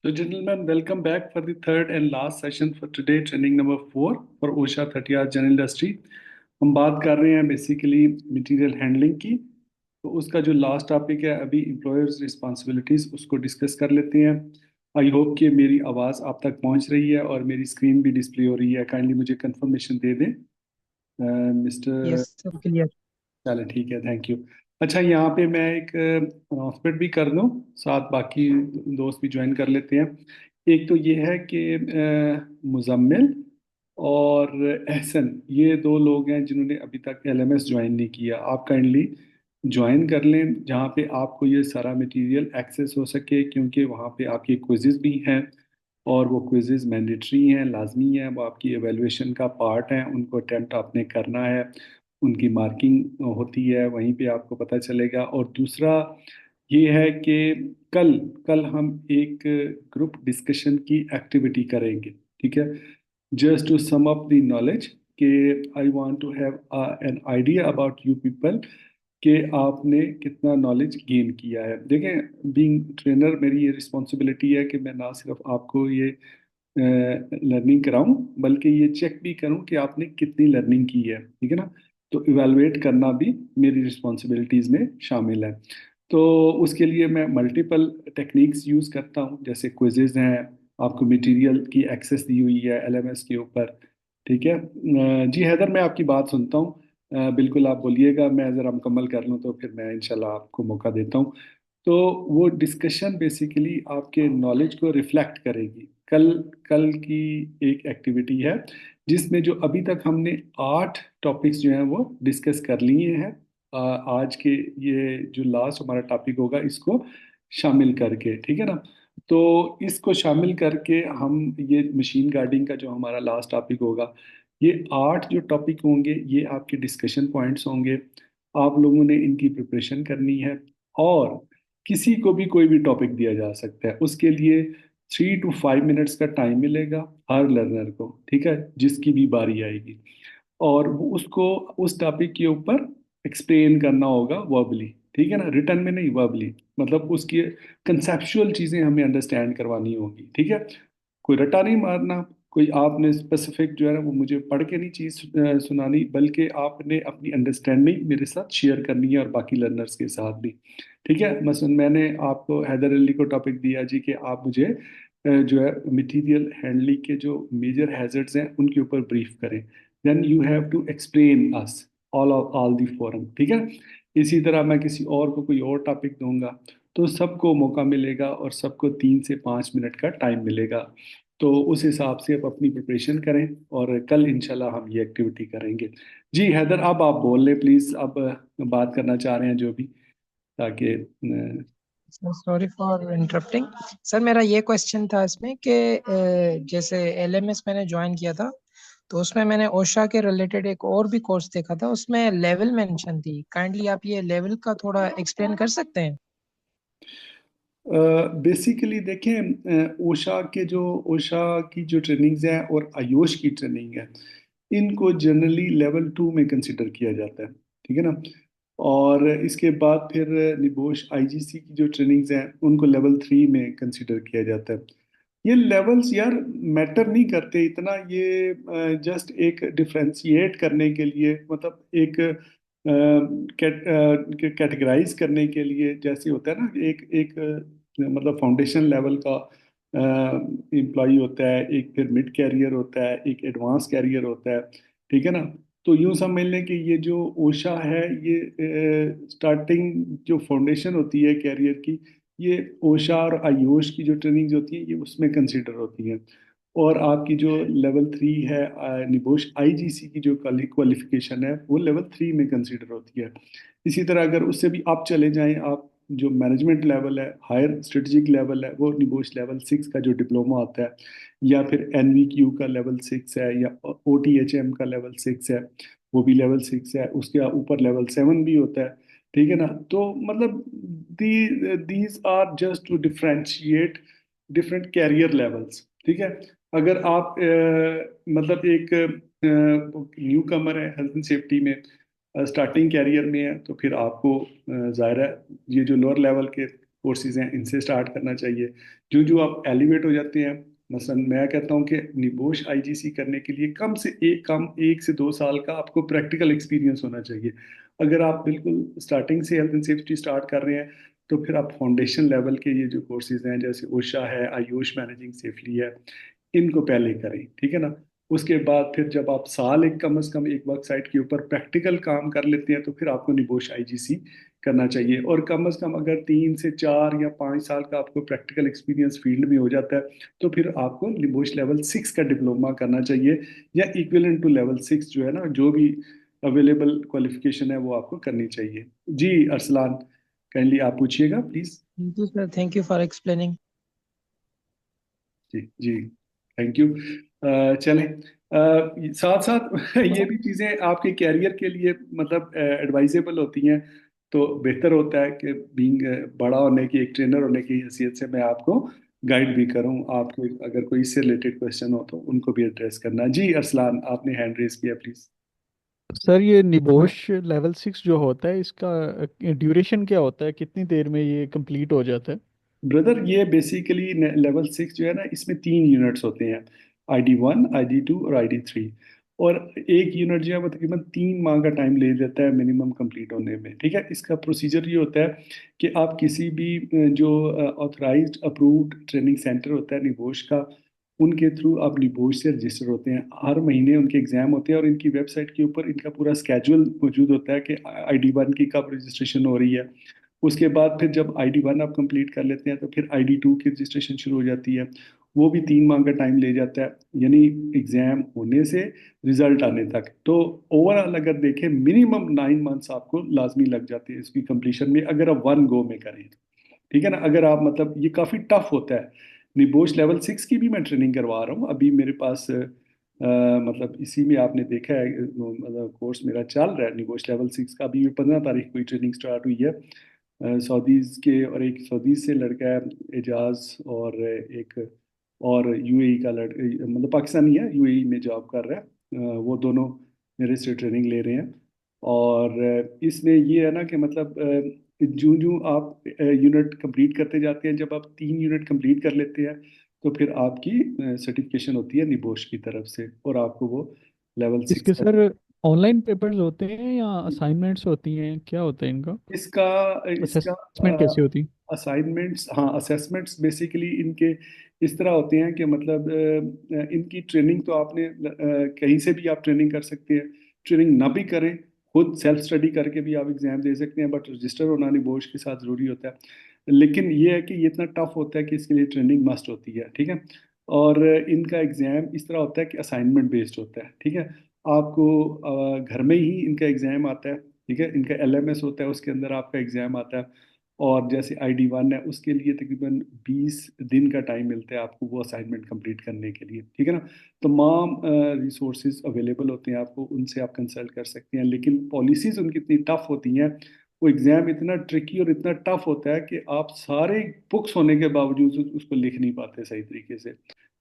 So, gentlemen, welcome back for the third and last session for today, training number 4 for OSHA 30 Hours General Industry. हम बात कर रहे हैं basically material handling की। तो उसका जो लास्ट टॉपिक है अभी एम्प्लॉयर्स रिस्पॉन्सिबिलिटीज, उसको डिस्कस कर लेते हैं। आई होप कि मेरी आवाज़ आप तक पहुंच रही है और मेरी स्क्रीन भी डिस्प्ले हो रही है। काइंडली मुझे कंफर्मेशन दे दें मिस्टर। यस सब क्लियर। चले ठीक है, थैंक यू। अच्छा, यहाँ पे मैं एक अनाउंसमेंट भी कर दूँ, साथ बाकी दोस्त भी ज्वाइन कर लेते हैं। एक तो ये है कि मुजम्मिल और एहसन, ये दो लोग हैं जिन्होंने अभी तक एलएमएस ज्वाइन नहीं किया। आप काइंडली ज्वाइन कर लें जहाँ पे आपको ये सारा मटेरियल एक्सेस हो सके, क्योंकि वहाँ पे आपके क्विज़ेस भी हैं और वो क्विज़ेस मैंडेटरी हैं, लाजमी हैं, वो आपकी एवेलुएशन का पार्ट हैं, उनको अटेम्प्ट आपने करना है, उनकी मार्किंग होती है, वहीं पे आपको पता चलेगा। और दूसरा ये है कि कल कल हम एक ग्रुप डिस्कशन की एक्टिविटी करेंगे, ठीक है? Just to sum up the knowledge कि I want to have an idea about you people कि आपने कितना नॉलेज गेन किया है। देखें, बीइंग ट्रेनर मेरी ये रिस्पॉन्सिबिलिटी है कि मैं ना सिर्फ आपको ये लर्निंग कराऊं, बल्कि ये चेक भी करूं कि आपने कितनी लर्निंग की है, ठीक है ना? तो इवेलुएट करना भी मेरी रिस्पॉन्सिबिलिटीज़ में शामिल है। तो उसके लिए मैं मल्टीपल टेक्निक्स यूज़ करता हूं, जैसे क्विजेज हैं, आपको मटेरियल की एक्सेस दी हुई है एलएमएस के ऊपर, ठीक है? जी हैदर, मैं आपकी बात सुनता हूँ। बिल्कुल, आप बोलिएगा, मैं ज़रा मुकम्मल कर लूँ तो फिर मैं इंशाल्लाह आपको मौका देता हूँ। तो वो डिस्कशन बेसिकली आपके नॉलेज को रिफ्लेक्ट करेगी। कल कल की एक एक्टिविटी है जिसमें जो अभी तक हमने 8 टॉपिक्स जो हैं वो डिस्कस कर लिए हैं। आज के ये जो लास्ट हमारा टॉपिक होगा इसको शामिल करके, ठीक है ना? तो इसको शामिल करके हम ये मशीन गार्डिंग का जो हमारा लास्ट टॉपिक होगा, ये 8 जो टॉपिक होंगे ये आपके डिस्कशन पॉइंट्स होंगे। आप लोगों ने इनकी प्रिपरेशन करनी है और किसी को भी कोई भी टॉपिक दिया जा सकता है, उसके लिए 3 to 5 मिनट्स का टाइम मिलेगा हर लर्नर को, ठीक है, जिसकी भी बारी आएगी। और वो उसको उस टॉपिक के ऊपर एक्सप्लेन करना होगा वर्बली, ठीक है ना? रिटर्न में नहीं, वर्बली। मतलब उसकी कंसेप्चुअल चीज़ें हमें अंडरस्टैंड करवानी होगी, ठीक है? कोई रट्टा नहीं मारना, कोई आपने स्पेसिफिक जो है ना वो मुझे पढ़ के नहीं चीज़ सुनानी, बल्कि आपने अपनी अंडरस्टैंडिंग मेरे साथ शेयर करनी है और बाकी लर्नर्स के साथ भी, ठीक है? मसलन मैंने आपको हैदर अली को टॉपिक दिया जी कि आप मुझे जो है मटेरियल हैंडलिंग के जो मेजर हैजर्ड्स हैं उनके ऊपर ब्रीफ करें। Then you have to explain us all the forum, ठीक है? इसी तरह मैं किसी और को कोई और टॉपिक दूंगा तो सबको मौका मिलेगा और सबको 3 से 5 मिनट का टाइम मिलेगा। तो उस हिसाब से आप अपनी प्रिपरेशन करें और कल इंशाल्लाह हम ये एक्टिविटी करेंगे। जी हैदर, अब आप बोल लें प्लीज़, अब बात करना चाह रहे हैं जो भी, ताकि sir sorry for interrupting. Sir मेरा ये क्वेश्चन था इसमें कि जैसे एलएमएस मैंने ज्वाइन किया था, तो उसमें मैंने ओशा के रिलेटेड एक और भी कोर्स देखा था, उसमें लेवल मेंशन थी। काइंडली आप ये लेवल का थोड़ा एक्सप्लेन कर सकते हैं? बेसिकली देखें, ओशा की जो ट्रेनिंग्स हैं और आयुष की ट्रेनिंग है, इनको जनरली लेवल 2 में कंसिडर किया जाता है, ठीक है ना? और इसके बाद फिर निबोश आईजीसी की जो ट्रेनिंग्स हैं उनको लेवल 3 में कंसिडर किया जाता है। ये लेवल्स यार मैटर नहीं करते इतना, ये जस्ट एक डिफ्रेंशिएट करने के लिए, मतलब एक कैटेगराइज करने के लिए, जैसे होता है ना, एक एक मतलब फाउंडेशन लेवल का एम्प्लॉय होता है, एक फिर मिड कैरियर होता है, एक एडवांस कैरियर होता है, ठीक है ना? तो यूं समझ लें कि ये जो ओशा है ये स्टार्टिंग जो फाउंडेशन होती है कैरियर की, ये ओशा और आयुष की जो ट्रेनिंग्स होती है ये उसमें कंसिडर होती हैं। और आपकी जो लेवल 3 है, निबोश आईजीसी की जो क्वालिफिकेशन है वो लेवल 3 में कंसिडर होती है। इसी तरह अगर उससे भी आप चले जाएं, आप जो मैनेजमेंट लेवल है, हायर स्ट्रेटेजिक लेवल है, वो निबोश लेवल 6 का जो डिप्लोमा होता है, या फिर एनवीक्यू का लेवल 6 है, या ओटीएचएम का लेवल 6 है, वो भी लेवल 6 है। उसके ऊपर लेवल 7 भी होता है, ठीक है ना? तो मतलब these are just to differentiate different career levels, ठीक है? अगर आप मतलब एक न्यू कमर है हेल्थ एंड सेफ्टी में, स्टार्टिंग कैरियर में है, तो फिर आपको जाहिर है ये जो लोअर लेवल के कोर्सेज हैं इनसे स्टार्ट करना चाहिए। जो जो आप एलिवेट हो जाते हैं, मसलन मैं कहता हूँ कि निबोश आईजीसी करने के लिए कम 1 से 2 साल का आपको प्रैक्टिकल एक्सपीरियंस होना चाहिए। अगर आप बिल्कुल स्टार्टिंग से हेल्थ एंड सेफ्टी स्टार्ट कर रहे हैं तो फिर आप फाउंडेशन लेवल के ये जो कोर्सेज हैं जैसे ओशा है, आयुष मैनेजिंग सेफली है, इनको पहले करें, ठीक है ना। उसके बाद फिर जब आप साल एक कम से कम एक वर्क साइट के ऊपर प्रैक्टिकल काम कर लेते हैं तो फिर आपको निबोश आईजीसी करना चाहिए। और कम से कम अगर 3 से 4 या 5 साल का आपको प्रैक्टिकल एक्सपीरियंस फील्ड में हो जाता है तो फिर आपको निबोश लेवल 6 का डिप्लोमा करना चाहिए, या इक्विवेलेंट टू लेवल 6 जो है ना, जो भी अवेलेबल क्वालिफिकेशन है वो आपको करनी चाहिए। जी अरसलान, काइंडली आप पूछिएगा please. Thank you sir, thank you for explaining. जी जी, थैंक यू। चलें, साथ साथ ये भी चीज़ें आपके कैरियर के लिए मतलब एडवाइजेबल होती हैं, तो बेहतर होता है कि बीइंग बड़ा होने की, एक ट्रेनर होने की हैसियत से मैं आपको गाइड भी करूं। आपको अगर कोई इससे रिलेटेड क्वेश्चन हो तो उनको भी एड्रेस करना। जी अरसलान, आपने हैंड रेस किया, प्लीज। सर ये निबोश लेवल 6 जो होता है इसका ड्यूरेशन क्या होता है, कितनी देर में ये कंप्लीट हो जाता है? ब्रदर ये बेसिकली लेवल 6 जो है ना, इसमें 3 यूनिट्स होते हैं, ID1, ID2 और ID3। और एक यूनिट जो है वो तकरीबन 3 माह का टाइम ले लेता है मिनिमम कंप्लीट होने में, ठीक है। इसका प्रोसीजर ये होता है कि आप किसी भी जो ऑथराइज्ड अप्रूव्ड ट्रेनिंग सेंटर होता है निबोश का, उनके थ्रू आप निबोश से रजिस्टर होते हैं। हर महीने उनके एग्जाम होते हैं और इनकी वेबसाइट के ऊपर इनका पूरा स्केड्यूल मौजूद होता है कि ID1 की कब रजिस्ट्रेशन हो रही है। उसके बाद फिर जब ID1 आप कंप्लीट कर लेते हैं तो फिर ID2 की रजिस्ट्रेशन शुरू हो जाती है। वो भी 3 माह का टाइम ले जाता है, यानी एग्जाम होने से रिजल्ट आने तक। तो ओवरऑल अगर देखें मिनिमम 9 मंथ्स आपको लाजमी लग जाते हैं इसकी कंप्लीशन में, अगर आप वन गो में करें तो, ठीक है ना। अगर आप मतलब ये काफ़ी टफ होता है। निबोश लेवल 6 की भी मैं ट्रेनिंग करवा रहा हूँ अभी मेरे पास, मतलब इसी में आपने देखा है, मतलब कोर्स मेरा चल रहा है निबोश लेवल 6 का। अभी 15 तारीख को ट्रेनिंग स्टार्ट हुई है। सऊदीज़ के, और एक सऊदीज़ से लड़का है एजाज, और एक और यूएई का मतलब पाकिस्तानी है, यूएई में जॉब कर रहा है। वो दोनों मेरे से ट्रेनिंग ले रहे हैं। और इसमें ये है ना कि मतलब जूं जूं आप यूनिट कंप्लीट करते जाते हैं, जब आप 3 यूनिट कंप्लीट कर लेते हैं तो फिर आपकी सर्टिफिकेशन होती है निबोश की तरफ से, और आपको वो लेवल 6 इसके का। सर ऑनलाइन पेपर्स होते हैं या असाइनमेंट्स होती हैं, क्या होता है इनका? इसका इसका असेसमेंट कैसी होती? असाइनमेंट्स, हाँ असेसमेंट्स बेसिकली इनके इस तरह होते हैं कि मतलब इनकी ट्रेनिंग तो आपने कहीं से भी आप ट्रेनिंग कर सकते हैं। ट्रेनिंग ना भी करें, खुद सेल्फ स्टडी करके भी आप एग्जाम दे सकते हैं, बट रजिस्टर होना नहीं बोर्ड के साथ ज़रूरी होता है। लेकिन ये है कि ये इतना टफ होता है कि इसके लिए ट्रेनिंग मस्ट होती है, ठीक है। और इनका एग्ज़ाम इस तरह होता है कि असाइनमेंट बेस्ड होता है, ठीक है। आपको घर में ही इनका एग्ज़ाम आता है, ठीक है। इनका LMS होता है, उसके अंदर आपका एग्ज़ाम आता है। और जैसे ID1 है उसके लिए तकरीबन 20 दिन का टाइम मिलता है आपको वो असाइनमेंट कंप्लीट करने के लिए, ठीक है ना। तमाम रिसोर्सेज अवेलेबल होते हैं आपको, उनसे आप कंसल्ट कर सकते हैं। लेकिन पॉलिसीज़ उनकी इतनी टफ होती हैं, वो एग्ज़ाम इतना ट्रिकी और इतना टफ होता है कि आप सारे बुक्स होने के बावजूद उसको लिख नहीं पाते सही तरीके से,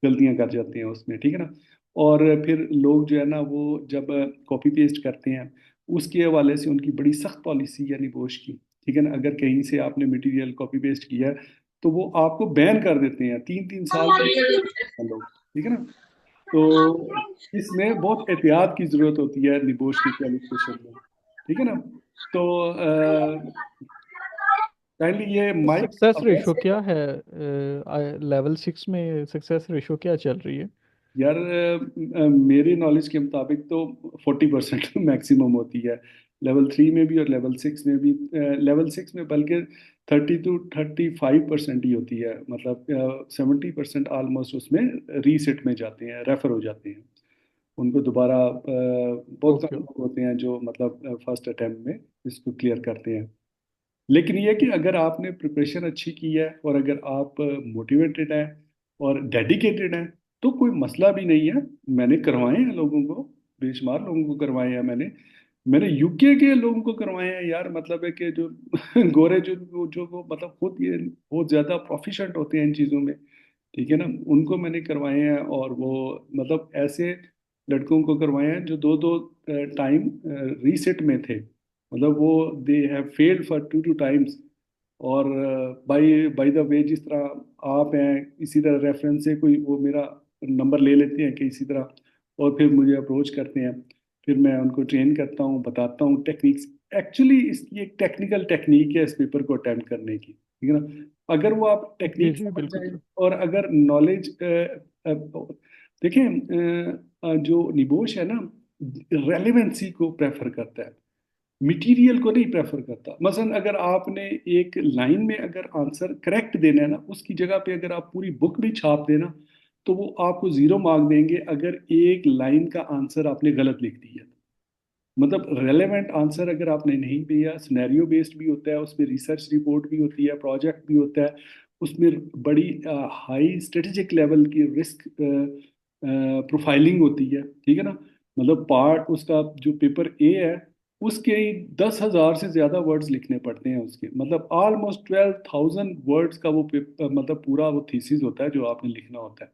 गलतियां कर जाते हैं उसमें, ठीक है ना। और फिर लोग जो है ना वो जब कॉपी पेस्ट करते हैं, उसके हवाले से उनकी बड़ी सख्त पॉलिसी है निबोश की, ठीक है ना। अगर कहीं से आपने मटेरियल कॉपी पेस्ट किया है तो वो आपको बैन कर देते हैं, 3 3 साल तक लोग, ठीक है ना। तो इसमें बहुत एहतियात की जरूरत होती है निबोश की क्वालिफिकेशन में, ठीक है ना। तो काइंडली ये माइक सक्सेस अब्बास। रेशो क्या है लेवल 6 में? सक्सेस रेशो क्या चल रही है? यार मेरी नॉलेज के मुताबिक तो 40% मैक्सिमम होती है, लेवल 3 में भी और लेवल 6 में भी। लेवल 6 में बल्कि 30 to 35% ही होती है, मतलब 70% ऑलमोस्ट उसमें रीसेट में जाते हैं, रेफर हो जाते हैं। उनको दोबारा बहुत कम ओके। लोग होते हैं जो मतलब फर्स्ट अटेम्प्ट में इसको क्लियर करते हैं। लेकिन ये है कि अगर आपने प्रिपरेशन अच्छी की है और अगर आप मोटिवेटेड हैं और डेडिकेटेड हैं तो कोई मसला भी नहीं है। मैंने करवाए हैं लोगों को, बेशुमार लोगों को करवाए हैं मैंने। मैंने यूके के लोगों को करवाए हैं यार, मतलब है कि जो गोरे जो जो वो मतलब खुद ये बहुत ज़्यादा प्रोफिशेंट होते हैं इन चीज़ों में, ठीक है ना, उनको मैंने करवाए हैं। और वो मतलब ऐसे लड़कों को करवाए हैं जो दो दो टाइम रीसेट में थे, मतलब वो they have failed for 2 2 times, और बाय बाय द वे, जिस तरह आप हैं इसी तरह रेफरेंस से कोई वो मेरा नंबर ले लेते हैं कि इसी तरह, और फिर मुझे अप्रोच करते हैं। फिर मैं उनको ट्रेन करता हूँ, बताता हूँ टेक्निक्स। एक्चुअली इसकी एक टेक्निकल टेक्निक है इस पेपर को अटेम्प्ट करने की, ठीक है ना। अगर वो आप जी टेक्निक जी समझ बिल्कुल जाए सर। और अगर नॉलेज देखें, जो निबोश है ना, रेलेवेंसी को प्रेफर करता है, मटेरियल को नहीं प्रेफर करता। मसलन अगर आपने एक लाइन में अगर आंसर करेक्ट देना है ना, उसकी जगह पे अगर आप पूरी बुक भी छाप देना, तो वो आपको 0 मार्क देंगे अगर एक लाइन का आंसर आपने गलत लिख दिया। मतलब रेलेवेंट आंसर अगर आपने नहीं दिया, सिनेरियो बेस्ड भी होता है, उसमें रिसर्च रिपोर्ट भी होती है, प्रोजेक्ट भी होता है, उसमें बड़ी हाई स्ट्रेटेजिक लेवल की रिस्क प्रोफाइलिंग होती है, ठीक है ना। मतलब पार्ट उसका जो पेपर ए है, उसके ही 10,000 से ज्यादा वर्ड्स लिखने पड़ते हैं उसके, मतलब ऑलमोस्ट 12,000 वर्ड्स का वो पेपर, मतलब पूरा वो थीसिस होता है जो आपने लिखना होता है।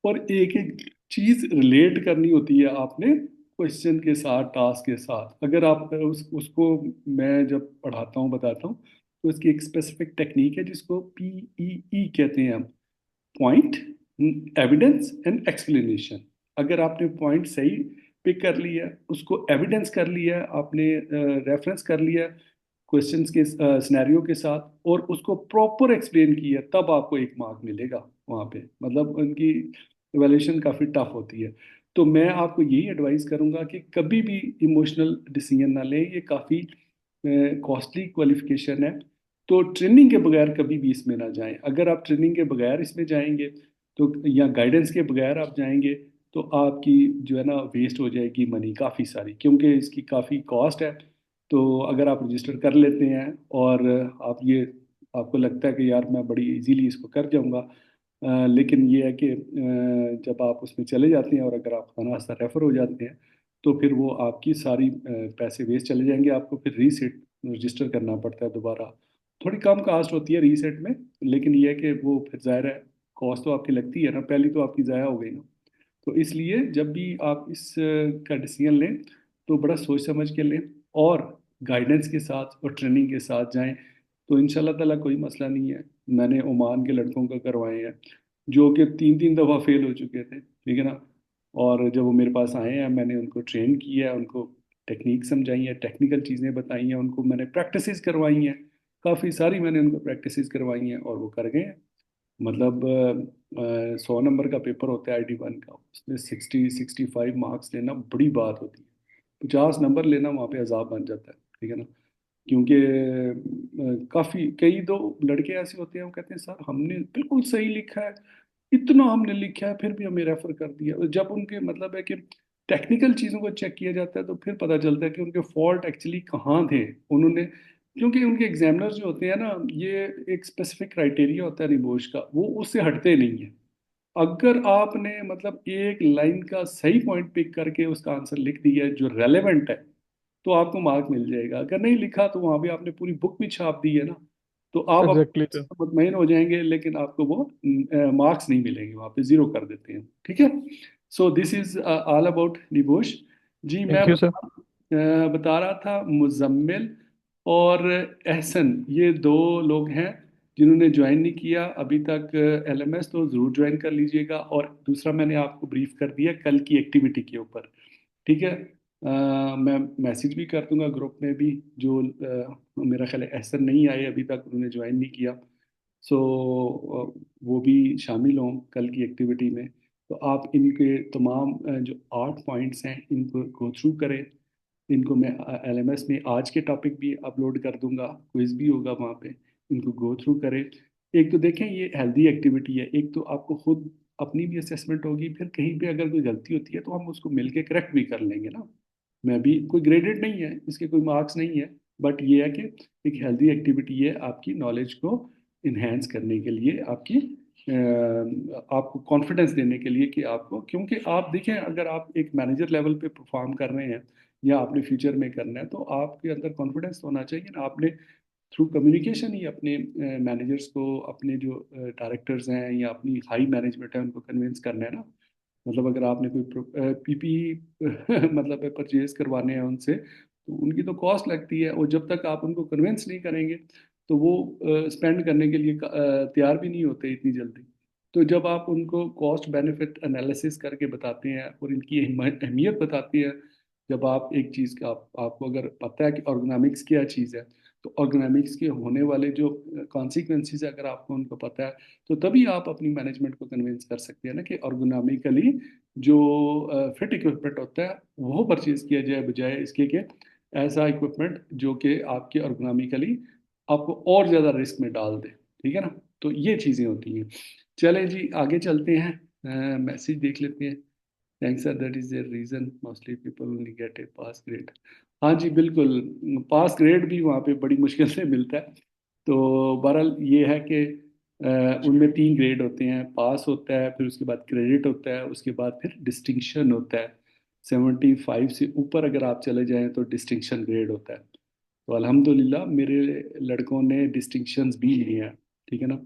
और एक एक चीज रिलेट करनी होती है आपने क्वेश्चन के साथ, टास्क के साथ। अगर आप उसको मैं जब पढ़ाता हूँ, बताता हूँ, तो इसकी एक स्पेसिफिक टेक्निक है जिसको PEE कहते हैं हम। Point, evidence and explanation. अगर आपने पॉइंट सही पिक कर लिया, उसको एविडेंस कर लिया, आपने रेफरेंस कर लिया क्वेश्चंस के सिनेरियो के साथ, और उसको प्रॉपर एक्सप्लेन किया, तब आपको 1 मार्क मिलेगा वहाँ पे। मतलब उनकी इवैल्यूएशन काफ़ी टफ होती है। तो मैं आपको यही एडवाइस करूंगा कि कभी भी इमोशनल डिसीजन ना लें, ये काफ़ी कॉस्टली क्वालिफिकेशन है। तो ट्रेनिंग के बगैर कभी भी इसमें ना जाएं। अगर आप ट्रेनिंग के बगैर इसमें जाएंगे, तो या गाइडेंस के बगैर आप जाएंगे, तो आपकी जो है ना वेस्ट हो जाएगी मनी काफ़ी सारी, क्योंकि इसकी काफ़ी कॉस्ट है। तो अगर आप रजिस्टर कर लेते हैं और आप ये, आपको लगता है कि यार मैं बड़ी इजीली इसको कर जाऊंगा, लेकिन ये है कि जब आप उसमें चले जाते हैं और अगर आप खाना रास्ता रेफर हो जाते हैं, तो फिर वो आपकी सारी पैसे वेस्ट चले जाएंगे। आपको फिर रीसेट रजिस्टर करना पड़ता है दोबारा। थोड़ी कम कास्ट होती है रीसेट में, लेकिन ये है कि वो फिर ज़ाहिर है कॉस्ट तो आपकी लगती है ना, पहली तो आपकी ज़ाया हो गई ना। तो इसलिए जब भी आप इस का डिसीजन लें, तो बड़ा सोच समझ के लें, और गाइडेंस के साथ और ट्रेनिंग के साथ जाएं। तो इंशाल्लाह ताला कोई मसला नहीं है। मैंने ओमान के लड़कों का करवाए हैं जो कि 3-3 दफ़ा फेल हो चुके थे, ठीक है ना। और जब वो मेरे पास आए हैं, मैंने उनको ट्रेन किया है, उनको टेक्निक समझाई है, टेक्निकल चीज़ें बताई हैं, उनको मैंने प्रैक्टिसेस करवाई हैं, काफ़ी सारी मैंने उनको प्रैक्टिसेस करवाई हैं, और वो कर गए हैं। मतलब 100 नंबर का पेपर होता है ID1 का, उसमें 60-65 मार्क्स लेना बड़ी बात होती है। 50 नंबर लेना वहाँ पे अजाब बन जाता है, ठीक है ना। क्योंकि काफ़ी कई दो लड़के ऐसे होते हैं, वो कहते हैं सर हमने बिल्कुल सही लिखा है, इतना हमने लिखा है, फिर भी हमें रेफर कर दिया। और जब उनके मतलब है कि टेक्निकल चीज़ों को चेक किया जाता है, तो फिर पता चलता है कि उनके फॉल्ट एक्चुअली कहाँ थे। उन्होंने, क्योंकि उनके एग्जामिनर जो होते हैं ना, ये एक स्पेसिफिक क्राइटेरिया होता है निबोश का, वो उससे हटते नहीं है। अगर आपने मतलब एक लाइन का सही पॉइंट पिक करके उसका आंसर लिख दिया है जो रेलेवेंट है, तो आपको मार्क मिल जाएगा। अगर नहीं लिखा, तो वहां भी आपने पूरी बुक भी छाप दी है ना, तो आप एग्जैक्टली सर। अपने मुतमईन हो जाएंगे, लेकिन आपको वो मार्क्स नहीं मिलेंगे, वहां पे 0 कर देते हैं, ठीक है। So this is all about निबोश। जी, मैं थैंक यू सर। बता रहा था मुजम्मिल और एहसन, ये 2 लोग हैं जिन्होंने ज्वाइन नहीं किया अभी तक LMS, तो ज़रूर ज्वाइन कर लीजिएगा। और दूसरा मैंने आपको ब्रीफ कर दिया कल की एक्टिविटी के ऊपर, ठीक है। मैं मैसेज भी कर दूंगा ग्रुप में भी, जो मेरा ख्याल है एहसन नहीं आए अभी तक, उन्होंने ज्वाइन नहीं किया। सो वो भी शामिल हों कल की एक्टिविटी में। तो आप इनके तमाम जो 8 पॉइंट्स हैं, इनको गो थ्रू करें। इनको मैं LMS में आज के टॉपिक भी अपलोड कर दूंगा, क्विज भी होगा वहाँ पे, इनको गो थ्रू करें। एक तो देखें ये हेल्दी एक्टिविटी है, एक तो आपको खुद अपनी भी असेसमेंट होगी, फिर कहीं पे अगर कोई गलती होती है तो हम उसको मिलके करेक्ट भी कर लेंगे ना। मैं भी, कोई ग्रेडेड नहीं है, इसके कोई मार्क्स नहीं है, बट ये है कि एक हेल्दी एक्टिविटी है आपकी नॉलेज को इन्हेंस करने के लिए, आपकी आपको कॉन्फिडेंस देने के लिए कि आपको, क्योंकि आप देखें अगर आप एक मैनेजर लेवल पे परफॉर्म कर रहे हैं या आपने फ्यूचर में करना है, तो आपके अंदर कॉन्फिडेंस होना चाहिए ना। आपने थ्रू कम्युनिकेशन ही अपने मैनेजर्स को, अपने जो डायरेक्टर्स हैं या अपनी हाई मैनेजमेंट है, उनको कन्विंस करना है ना। मतलब अगर आपने कोई PPE मतलब परचेज करवाने हैं उनसे, तो उनकी तो कॉस्ट लगती है, और जब तक आप उनको कन्विंस नहीं करेंगे, तो वो स्पेंड करने के लिए तैयार भी नहीं होते इतनी जल्दी। तो जब आप उनको कॉस्ट बेनिफिट एनालिसिस करके बताते हैं और इनकी अहमियत बताती है, जब आप एक चीज़ का आपको अगर पता है कि ऑर्गेनॉमिक्स क्या चीज़ है, तो ऑर्गेनॉमिक्स के होने वाले जो कॉन्सिक्वेंसेस है अगर आपको उनको पता है, तो तभी आप अपनी मैनेजमेंट को कन्विंस कर सकते हैं ना कि ऑर्गेनॉमिकली जो फिट इक्विपमेंट होता है वो परचेज किया जाए, बजाय इसके कि ऐसा इक्विपमेंट जो कि आपके ऑर्गेनॉमिकली आपको और ज़्यादा रिस्क में डाल दे। ठीक है ना, तो ये चीज़ें होती हैं। चलें जी, आगे चलते हैं, मैसेज देख लेते हैं। Thanks sir, that is the reason mostly people only get a pass grade. हाँ जी बिल्कुल, पास ग्रेड भी वहाँ पे बड़ी मुश्किल से मिलता है। तो बहरहाल ये है कि उनमें 3 ग्रेड होते हैं, पास होता है, फिर उसके बाद क्रेडिट होता है, उसके बाद फिर डिस्टिंक्शन होता है। 75 से ऊपर अगर आप चले जाएं तो डिस्टिंक्शन ग्रेड होता है। तो अल्हम्दुलिल्लाह मेरे लड़कों ने डिस्टिंक्शंस भी लिए हैं। ठीक है ना,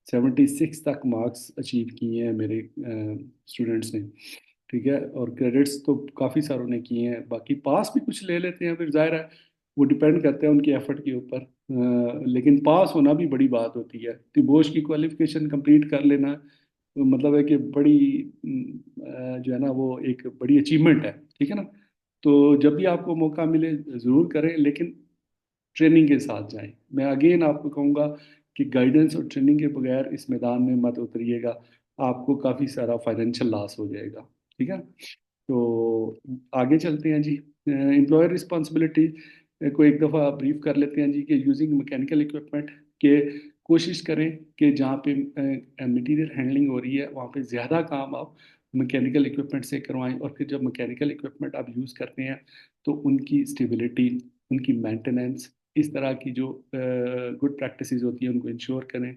76 तक मार्क्स अचीव किए हैं मेरे स्टूडेंट्स ने। ठीक है, और क्रेडिट्स तो काफ़ी सारों ने किए हैं, बाकी पास भी कुछ ले लेते हैं, फिर जाहिर है वो डिपेंड करते हैं उनके एफर्ट के ऊपर। लेकिन पास होना भी बड़ी बात होती है। तो बोर्ड की क्वालिफिकेशन कंप्लीट कर लेना मतलब है कि बड़ी जो है ना वो एक बड़ी अचीवमेंट है। ठीक है ना, तो जब भी आपको मौका मिले ज़रूर करें, लेकिन ट्रेनिंग के साथ जाएं। मैं अगेन आपको कहूँगा कि गाइडेंस और ट्रेनिंग के बगैर इस मैदान में मत उतरिएगा, आपको काफ़ी सारा फाइनेंशियल लॉस हो जाएगा। ठीक है, तो आगे चलते हैं जी। एम्प्लॉयर रिस्पॉन्सिबिलिटी को एक दफ़ा ब्रीफ कर लेते हैं जी कि यूजिंग मैकेनिकल इक्विपमेंट के कोशिश करें कि जहाँ पे मटेरियल हैंडलिंग हो रही है वहाँ पे ज़्यादा काम आप मैकेनिकल इक्विपमेंट से करवाएं, और फिर जब मैकेनिकल इक्विपमेंट आप यूज़ करते हैं तो उनकी स्टेबिलिटी, उनकी मेंटेनेंस, इस तरह की जो गुड प्रैक्टिसेस होती हैं उनको इंश्योर करें।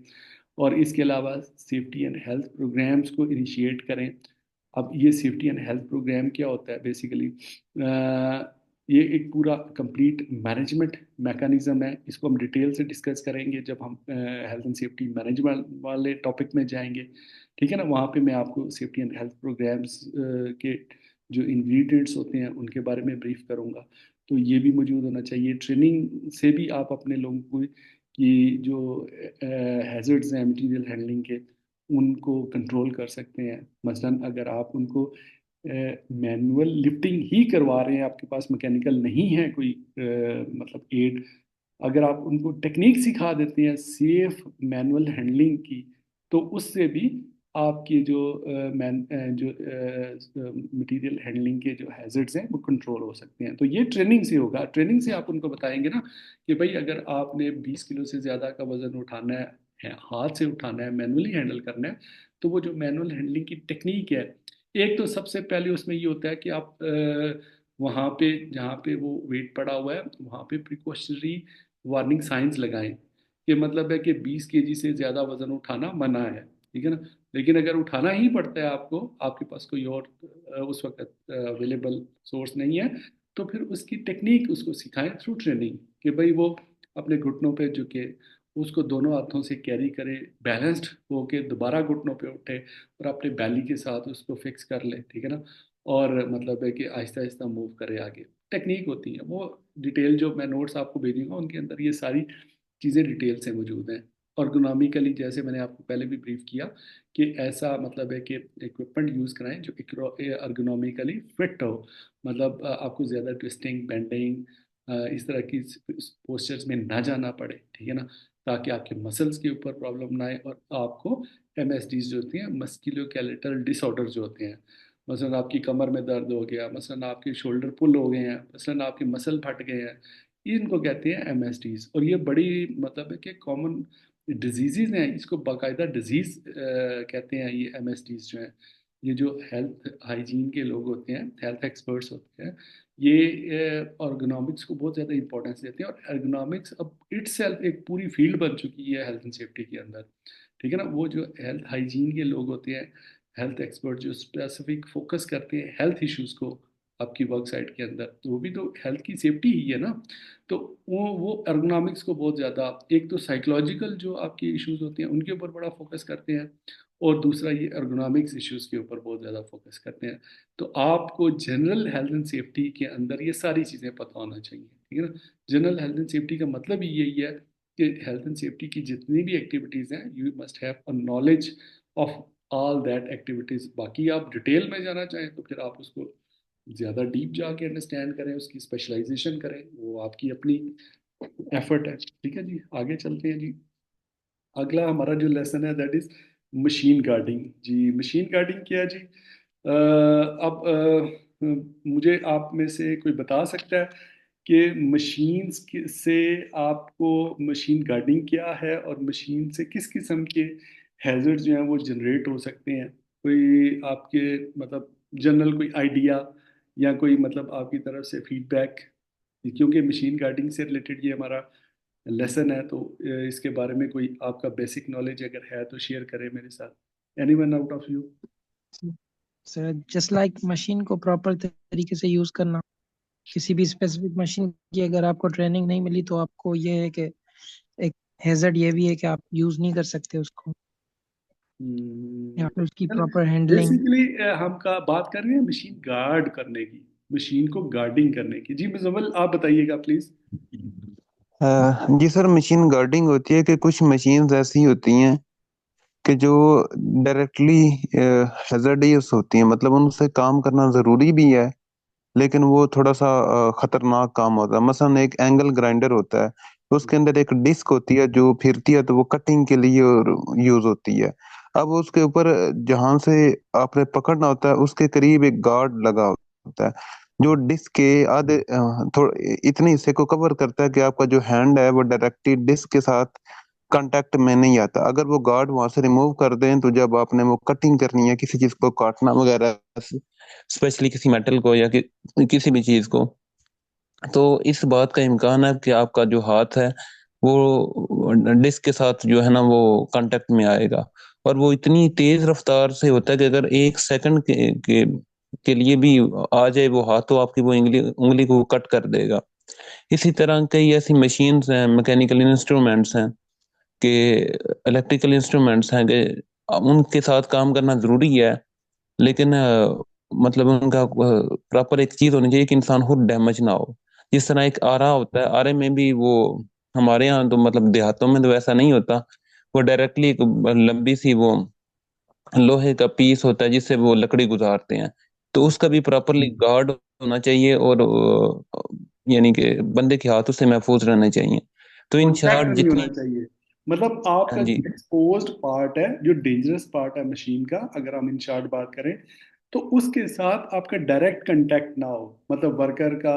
और इसके अलावा सेफ्टी एंड हेल्थ प्रोग्राम्स को इनिशिएट करें। अब ये सेफ्टी एंड हेल्थ प्रोग्राम क्या होता है बेसिकली, ये एक पूरा कंप्लीट मैनेजमेंट मैकेनिज्म है। इसको हम डिटेल से डिस्कस करेंगे जब हम हेल्थ एंड सेफ्टी मैनेजमेंट वाले टॉपिक में जाएंगे। ठीक है ना, वहाँ पे मैं आपको सेफ्टी एंड हेल्थ प्रोग्राम्स के जो इंग्रेडिएंट्स होते हैं उनके बारे में ब्रीफ करूँगा। तो ये भी मौजूद होना चाहिए। ट्रेनिंग से भी आप अपने लोगों को कि जो हैजर्ड्स हैं मटेरियल हैंडलिंग के, उनको कंट्रोल कर सकते हैं। मसलन अगर आप उनको मैनुअल लिफ्टिंग ही करवा रहे हैं, आपके पास मैकेनिकल नहीं है कोई मतलब एड, अगर आप उनको टेक्निक सिखा देते हैं सेफ मैनुअल हैंडलिंग की, तो उससे भी आपकी जो जो मटेरियल हैंडलिंग के जो हैजर्ड्स हैं वो कंट्रोल हो सकते हैं। तो ये ट्रेनिंग से होगा। ट्रेनिंग से आप उनको बताएंगे ना कि भाई अगर आपने 20 किलो से ज़्यादा का वजन उठाना है, हाथ से उठाना है, मैनुअली हैंडल करना है, तो वो जो मैनुअल हैंडलिंग की टेक्निक है, एक तो सबसे पहले उसमें ये होता है कि आप वहाँ पे जहाँ पे वो वेट पड़ा हुआ है वहाँ पे प्रिकॉशनरी वार्निंग साइंस लगाएं कि मतलब है कि 20 केजी से ज़्यादा वजन उठाना मना है। ठीक है ना, लेकिन अगर उठाना ही पड़ता है आपको, आपके पास कोई और उस वक्त अवेलेबल सोर्स नहीं है, तो फिर उसकी टेक्निक उसको सिखाएं थ्रू ट्रेनिंग कि भाई वो अपने घुटनों पे झुके, उसको दोनों हाथों से कैरी करे, बैलेंस्ड होके दोबारा घुटनों पे उठे और अपने बैली के साथ उसको फिक्स कर ले। ठीक है ना, और मतलब है कि आहिस्ता आहिस्ता मूव करे आगे। टेक्निक होती है वो, डिटेल जो मैं नोट्स आपको भेजूंगा उनके अंदर ये सारी चीज़ें डिटेल से मौजूद हैं। अर्गोनॉमिकली जैसे मैंने आपको पहले भी ब्रीफ किया कि ऐसा मतलब है कि इक्विपमेंट यूज़ कराएं जो अर्गोनॉमिकली फिट हो, मतलब आपको ज़्यादा ट्विस्टिंग बेंडिंग इस तरह की पोस्चर्स में ना जाना पड़े। ठीक है ना, ताकि आपके मसल्स के ऊपर प्रॉब्लम ना आए और आपको एमएसडीज जो होती हैं, मस्कुलोस्केलेटल डिसऑर्डर जो होते हैं, मसलन आपकी कमर में दर्द हो गया, मसलन आपके शोल्डर पुल हो गए हैं, मसलन आपके मसल फट गए हैं, इनको कहते हैं एमएसडीज। और ये बड़ी मतलब है कि कॉमन डिजीज़ हैं, इसको बाकायदा डिजीज़ कहते हैं ये एमएसडीज जो हैं। ये जो हेल्थ हाइजीन के लोग होते हैं, हेल्थ एक्सपर्ट्स होते हैं, ये ergonomics को बहुत ज़्यादा इंपॉर्टेंस देते हैं। और ergonomics अब इटसेल्फ एक पूरी फील्ड बन चुकी है हेल्थ एंड सेफ्टी के अंदर। ठीक है ना, वो जो हेल्थ हाइजीन के लोग होते हैं, हेल्थ एक्सपर्ट जो स्पेसिफिक फोकस करते हैं हेल्थ इश्यूज़ को आपकी वर्क साइट के अंदर, तो वो भी तो हेल्थ की सेफ्टी ही है ना। तो वो ergonomics को बहुत ज़्यादा, एक तो साइकोलॉजिकल जो आपके इश्यूज होते हैं उनके ऊपर बड़ा फोकस करते हैं, और दूसरा ये ergonomics इश्यूज के ऊपर बहुत ज़्यादा फोकस करते हैं। तो आपको जनरल हेल्थ एंड सेफ्टी के अंदर ये सारी चीज़ें पता होना चाहिए। ठीक है ना, जनरल हेल्थ एंड सेफ्टी का मतलब ही यही है कि हेल्थ एंड सेफ्टी की जितनी भी एक्टिविटीज़ हैं, you must have a knowledge of all that activities. बाकी आप डिटेल में जाना चाहें तो फिर आप उसको ज़्यादा डीप जाके अंडरस्टैंड करें, उसकी स्पेशलाइजेशन करें, वो आपकी अपनी एफर्ट है। ठीक है जी, आगे चलते हैं जी। अगला हमारा जो लेसन है दैट इज मशीन गार्डिंग। जी, मशीन गार्डिंग क्या है जी? अब मुझे आप में से कोई बता सकता है कि मशीन्स से आपको मशीन गार्डिंग क्या है, और मशीन से किस किस्म के हैजर्ड जो हैं वो जनरेट हो सकते हैं? कोई आपके मतलब जनरल कोई आइडिया या कोई मतलब आपकी तरफ से फीडबैक, क्योंकि मशीन गार्डिंग से रिलेटेड ये हमारा लेसन है, तो इसके बारे में कोई आपका बेसिक नॉलेज अगर है तो शेयर करें मेरे साथ। Anyone out of you? Sir just like machine को प्रॉपर तरीके से यूज करना, किसी भी स्पेसिफिक मशीन की अगर आपको ट्रेनिंग नहीं मिली तो आपको ये है कि एक हैजर्ड ये भी है कि आप यूज नहीं कर सकते उसको, या फिर उसकी प्रॉपर हैंडलिंग। बेसिकली हम का बात कर रहे हैं मशीन गार्ड करने की, मशीन को गार्डिंग करने की। जी मुजम्मल, आप बताइएगा प्लीज। जी सर, मशीन गार्डिंग होती है कि कुछ मशीन्स ऐसी होती हैं कि जो डायरेक्टली हैजर्डियस होती हैं, मतलब उनसे काम करना ज़रूरी भी है, लेकिन वो थोड़ा सा खतरनाक काम होता है। मसलन एक एंगल ग्राइंडर होता है, उसके अंदर एक डिस्क होती है जो फिरती है, तो वो कटिंग के लिए यूज होती है। अब उसके ऊपर जहां से आपने पकड़ना होता है उसके करीब एक गार्ड लगा होता है, जो डिस्क के आधे थोड़े इतने हिस्से को कवर करता है कि आपका जो हैंड है वो डायरेक्टली डिस्क के साथ कांटेक्ट में नहीं आता। अगर वो गार्ड वहां से रिमूव कर दें तो जब आपने वो कटिंग करनी है, किसी चीज को काटना वगैरह, स्पेशली किसी मेटल को या किसी भी चीज को, तो इस बात का इम्कान है कि आपका जो हाथ है वो डिस्क के साथ जो है ना वो कांटेक्ट में आएगा। और वो इतनी तेज रफ्तार से होता है कि अगर 1 सेकंड के लिए भी आ जाए वो हाथ, तो आपकी वो उंगली उंगली को कट कर देगा। इसी तरह कई ऐसी मशीन्स हैं, मैकेनिकल इंस्ट्रूमेंट्स हैं, कि इलेक्ट्रिकल इंस्ट्रूमेंट्स हैं, कि उनके साथ काम करना जरूरी है, लेकिन मतलब उनका प्रॉपर एक चीज होनी चाहिए कि इंसान खुद डैमेज ना हो। जिस तरह एक आरा होता है, आरे में भी वो, हमारे यहाँ तो मतलब देहातों में तो ऐसा नहीं होता, वो डायरेक्टली एक लंबी सी वो लोहे का पीस होता है जिससे वो लकड़ी गुजारते हैं, तो उसका भी प्रॉपरली गार्ड होना चाहिए, और यानी कि बंदे के हाथ उससे महफूज रहने चाहिए। तो इन कॉन्टैक्ट शॉर्ट नहीं होना जितनी। चाहिए, मतलब आपका हाँ जी। जो एक्सपोज्ड पार्ट है, जो डेंजरस पार्ट है मशीन का, अगर हम इन शॉर्ट बात करें, तो उसके साथ आपका डायरेक्ट कांटेक्ट ना हो, मतलब वर्कर का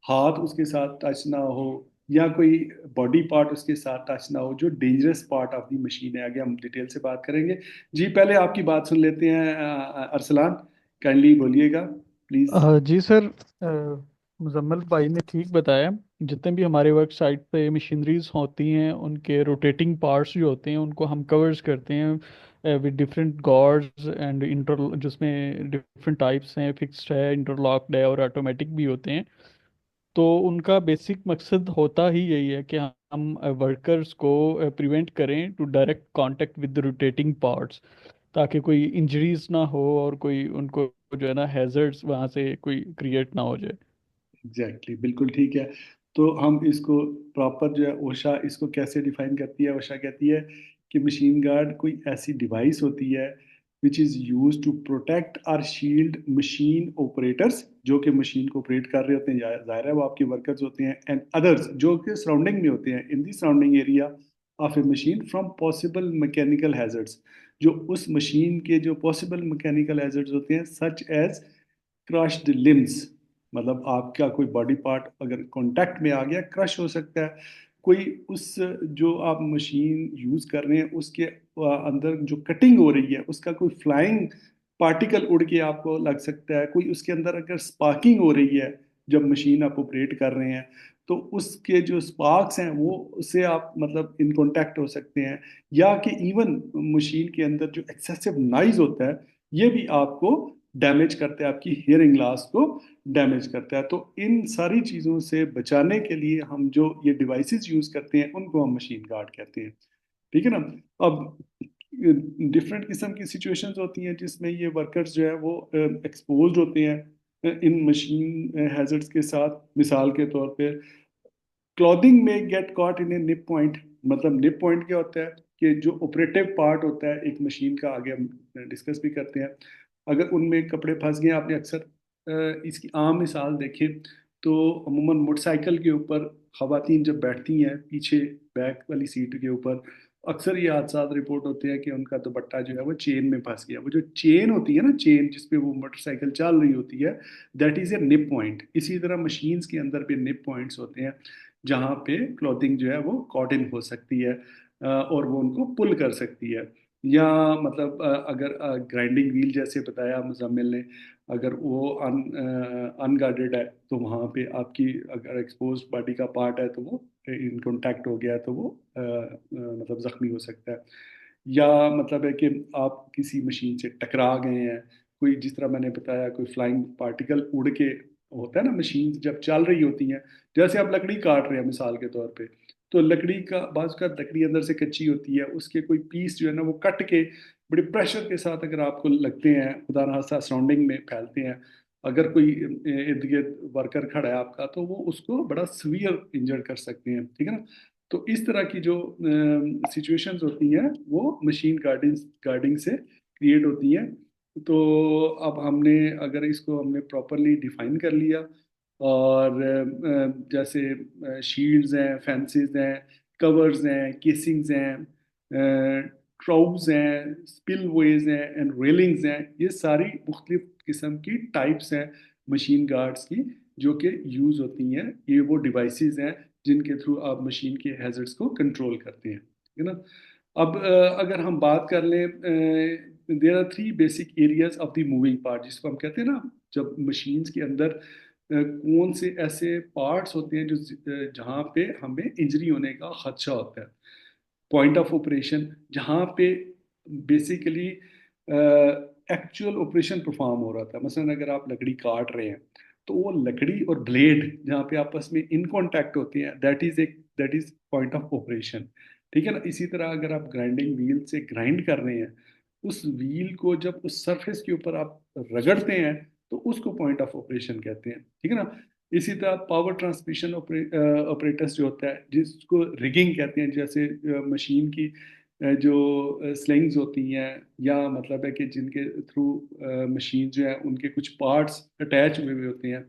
हाथ उसके साथ टच ना हो, या कोई बॉडी पार्ट उसके साथ टच ना हो, जो dangerous part of the machine है। आगे हम डिटेल से बात करेंगे। जी पहले आपकी बात सुन लेते हैं, अरसलान, काइंडली बोलिएगा प्लीज। जी सर, मुजम्मल भाई ने ठीक बताया। जितने भी हमारे वर्क साइट पे मशीनरीज होती हैं उनके रोटेटिंग पार्ट्स जो होते हैं उनको हम कवर्स करते हैं with different guards and inter, जिसमें डिफरेंट टाइप्स हैं, फिक्स्ड है, इंटरलॉक्ड है और ऑटोमेटिक भी होते हैं। तो उनका बेसिक मकसद होता ही यही है कि हम वर्कर्स को प्रिवेंट करें to direct contact with the rotating parts, ताकि कोई इंजरीज ना हो और कोई उनको जो है ना हैजर्ड्स वहाँ से कोई क्रिएट ना हो जाए। एग्जैक्टली, बिल्कुल ठीक है। तो हम इसको प्रॉपर जो है, ओशा इसको कैसे डिफाइन करती है? ओशा कहती है कि मशीन गार्ड कोई ऐसी डिवाइस होती है which is use to protect और शील्ड मशीन ऑपरेटर्स, जो कि मशीन को ऑपरेट कर रहे होते हैं, जाहिर है वो आपके वर्कर्स होते हैं, एंड अदर्स जो कि सराउंडिंग में होते हैं, in the surrounding area of a machine, from possible mechanical hazards, जो उस मशीन के जो पॉसिबल मैकेनिकल हैजर्ड्स होते हैं, सच एज क्रश्ड लिम्स, मतलब आपका कोई बॉडी पार्ट अगर कांटेक्ट में आ गया, क्रश हो सकता है। कोई उस जो आप मशीन यूज कर रहे हैं उसके अंदर जो कटिंग हो रही है उसका कोई फ्लाइंग पार्टिकल उड़ के आपको लग सकता है। कोई उसके अंदर अगर स्पार्किंग हो रही है जब मशीन आप ऑपरेट कर रहे हैं, तो उसके जो स्पार्क्स हैं वो उससे आप मतलब इन कांटेक्ट हो सकते हैं। या कि इवन मशीन के अंदर जो एक्सेसिव नॉइज होता है, ये भी आपको डैमेज करता है, आपकी हियरिंग लॉस को डैमेज करता है। तो इन सारी चीज़ों से बचाने के लिए हम जो ये डिवाइसेस यूज़ करते हैं उनको हम मशीन गार्ड कहते हैं। ठीक है ना? अब डिफरेंट किस्म की सिचुएशंस होती हैं जिसमें ये वर्कर्स जो है वो एक्सपोज होते हैं इन मशीन हैजर्ड्स के साथ। मिसाल के तौर पे क्लॉथिंग में get caught in A nib point, मतलब निप पॉइंट क्या होता है कि जो ऑपरेटिव पार्ट होता है एक मशीन का, आगे हम डिस्कस भी करते हैं। अगर उनमें कपड़े फंस गए, आपने अक्सर इसकी आम मिसाल देखें तो अमूमन मोटरसाइकिल के ऊपर खवातीन जब बैठती हैं पीछे बैक वाली सीट के ऊपर, अक्सर ये हादसा रिपोर्ट होते हैं कि उनका दुपट्टा जो है वो चेन में फंस गया। वो जो चेन होती है ना, चेन जिसपे वो मोटरसाइकिल चल रही होती है, that is a nib point. इसी तरह मशीन्स के अंदर भी निप पॉइंट्स होते हैं जहाँ पे क्लॉथिंग जो है वो कॉट इन हो सकती है और वो उनको पुल कर सकती है। या मतलब अगर ग्राइंडिंग व्हील जैसे बताया मुजम्मिल ने, अगर वो अनगार्डेड है तो वहाँ पे आपकी अगर एक्सपोज बॉडी का पार्ट है तो वो इन कांटेक्ट हो गया है तो वो मतलब जख्मी हो सकता है। या मतलब है कि आप किसी मशीन से टकरा गए हैं, कोई जिस तरह मैंने बताया कोई फ्लाइंग पार्टिकल उड़ के होता है ना, मशीन जब चल रही होती हैं, जैसे आप लकड़ी काट रहे हैं मिसाल के तौर पे, तो लकड़ी का बाजू का लकड़ी अंदर से कच्ची होती है, उसके कोई पीस जो है ना वो कट के बड़े प्रेशर के साथ अगर आपको लगते हैं, खुदा ना खास्ता सराउंडिंग में फैलते हैं, अगर कोई इर्द गिर्द वर्कर खड़ा है आपका, तो वो उसको बड़ा सीवियर इंजर्ड कर सकते हैं, ठीक है ना। तो इस तरह की जो सिचुएशंस होती हैं वो मशीन गार्डिंग गार्डिंग से क्रिएट होती हैं। तो अब हमने अगर इसको हमने प्रॉपरली डिफाइन कर लिया, और जैसे शील्ड्स हैं, फेंसेस हैं, कवर्स हैं, केसिंग्स हैं, ट्राउब्स हैं, स्पिलवेज हैं एंड रेलिंग्स हैं, ये सारी मुख्तलिफ किस्म की टाइप्स हैं मशीन गार्ड्स की जो कि यूज़ होती हैं। ये वो डिवाइसेस हैं जिनके थ्रू आप मशीन के हैजर्ड्स को कंट्रोल करते हैं, है ना। अब अगर हम बात कर लें, there are three basic areas of the moving part, जिसको हम कहते हैं ना, जब मशीन्स के अंदर कौन से ऐसे पार्ट्स होते हैं जो जहाँ पे हमें इंजरी होने का खदशा होता है। पॉइंट ऑफ ऑपरेशन, जहाँ पे बेसिकली एक्चुअल ऑपरेशन परफॉर्म हो रहा था, मसलन अगर आप लकड़ी काट रहे हैं तो वो लकड़ी और ब्लेड जहाँ पे आपस में इन कांटेक्ट होते हैं, that is point of operation, ठीक है ना। इसी तरह अगर आप ग्राइंडिंग व्हील से ग्राइंड कर रहे हैं, उस व्हील को जब उस सरफेस के ऊपर आप रगड़ते हैं तो उसको पॉइंट ऑफ ऑपरेशन कहते हैं, ठीक है ना। इसी तरह पावर ट्रांसमिशन ऑपरेटर्स जो होता है, जिसको रिगिंग कहते हैं, जैसे मशीन की जो स्लिंग्स होती हैं, या मतलब है कि जिनके थ्रू मशीन जो है उनके कुछ पार्ट्स अटैच हुए हुए होते हैं,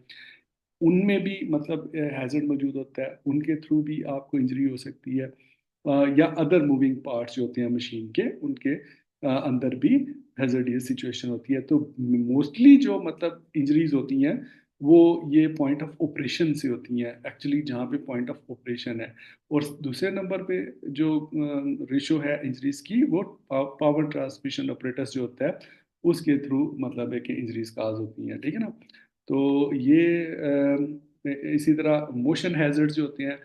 उनमें भी मतलब हैजर्ड मौजूद होता है, उनके थ्रू भी आपको इंजरी हो सकती है। या अदर मूविंग पार्ट्स जो होते हैं मशीन के, उनके अंदर भी हैजर्डियस सिचुएशन होती है। तो मोस्टली जो मतलब इंजरीज होती हैं वो ये पॉइंट ऑफ ऑपरेशन से होती हैं एक्चुअली, जहाँ पे पॉइंट ऑफ ऑपरेशन है। और दूसरे नंबर पे जो रेशो है इंजरीज की, वो पावर ट्रांसमिशन ऑपरेटर्स जो होता है उसके थ्रू मतलब है कि इंजरीज काज होती हैं, ठीक है ना। तो ये इसी तरह मोशन हैजर्ड्स जो होते हैं,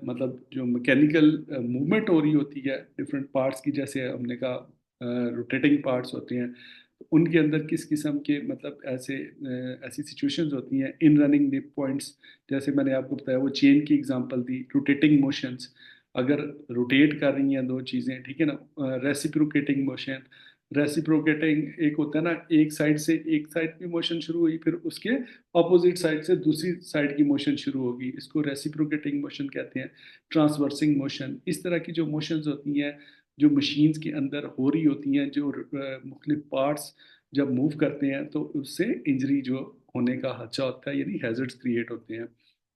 मतलब जो मैकेनिकल मूवमेंट हो रही होती है डिफरेंट पार्ट्स की, जैसे हमने कहा रोटेटिंग पार्ट्स होते हैं, तो उनके अंदर किस किस्म के मतलब ऐसी सिचुएशंस होती हैं इन रनिंग निप पॉइंट्स। जैसे मैंने आपको बताया वो चेन की एग्जांपल दी, रोटेटिंग मोशंस अगर रोटेट कर रही हैं दो चीज़ें, ठीक है ना, रेसिप्रोकेटिंग मोशन, रेसिप्रोकेटिंग एक होता है ना, एक साइड की मोशन शुरू हुई, फिर उसके ऑपोजिट साइड से दूसरी साइड की मोशन शुरू होगी, इसको रेसिप्रोकेटिंग मोशन कहते हैं। ट्रांसवर्सिंग मोशन, इस तरह की जो मोशंस होती हैं जो मशीन्स के अंदर हो रही होती हैं, जो मुख्तलिफ पार्ट्स जब मूव करते हैं तो उससे इंजरी जो होने का खदशा होता है, यानी हैजर्ड्स क्रिएट होते हैं,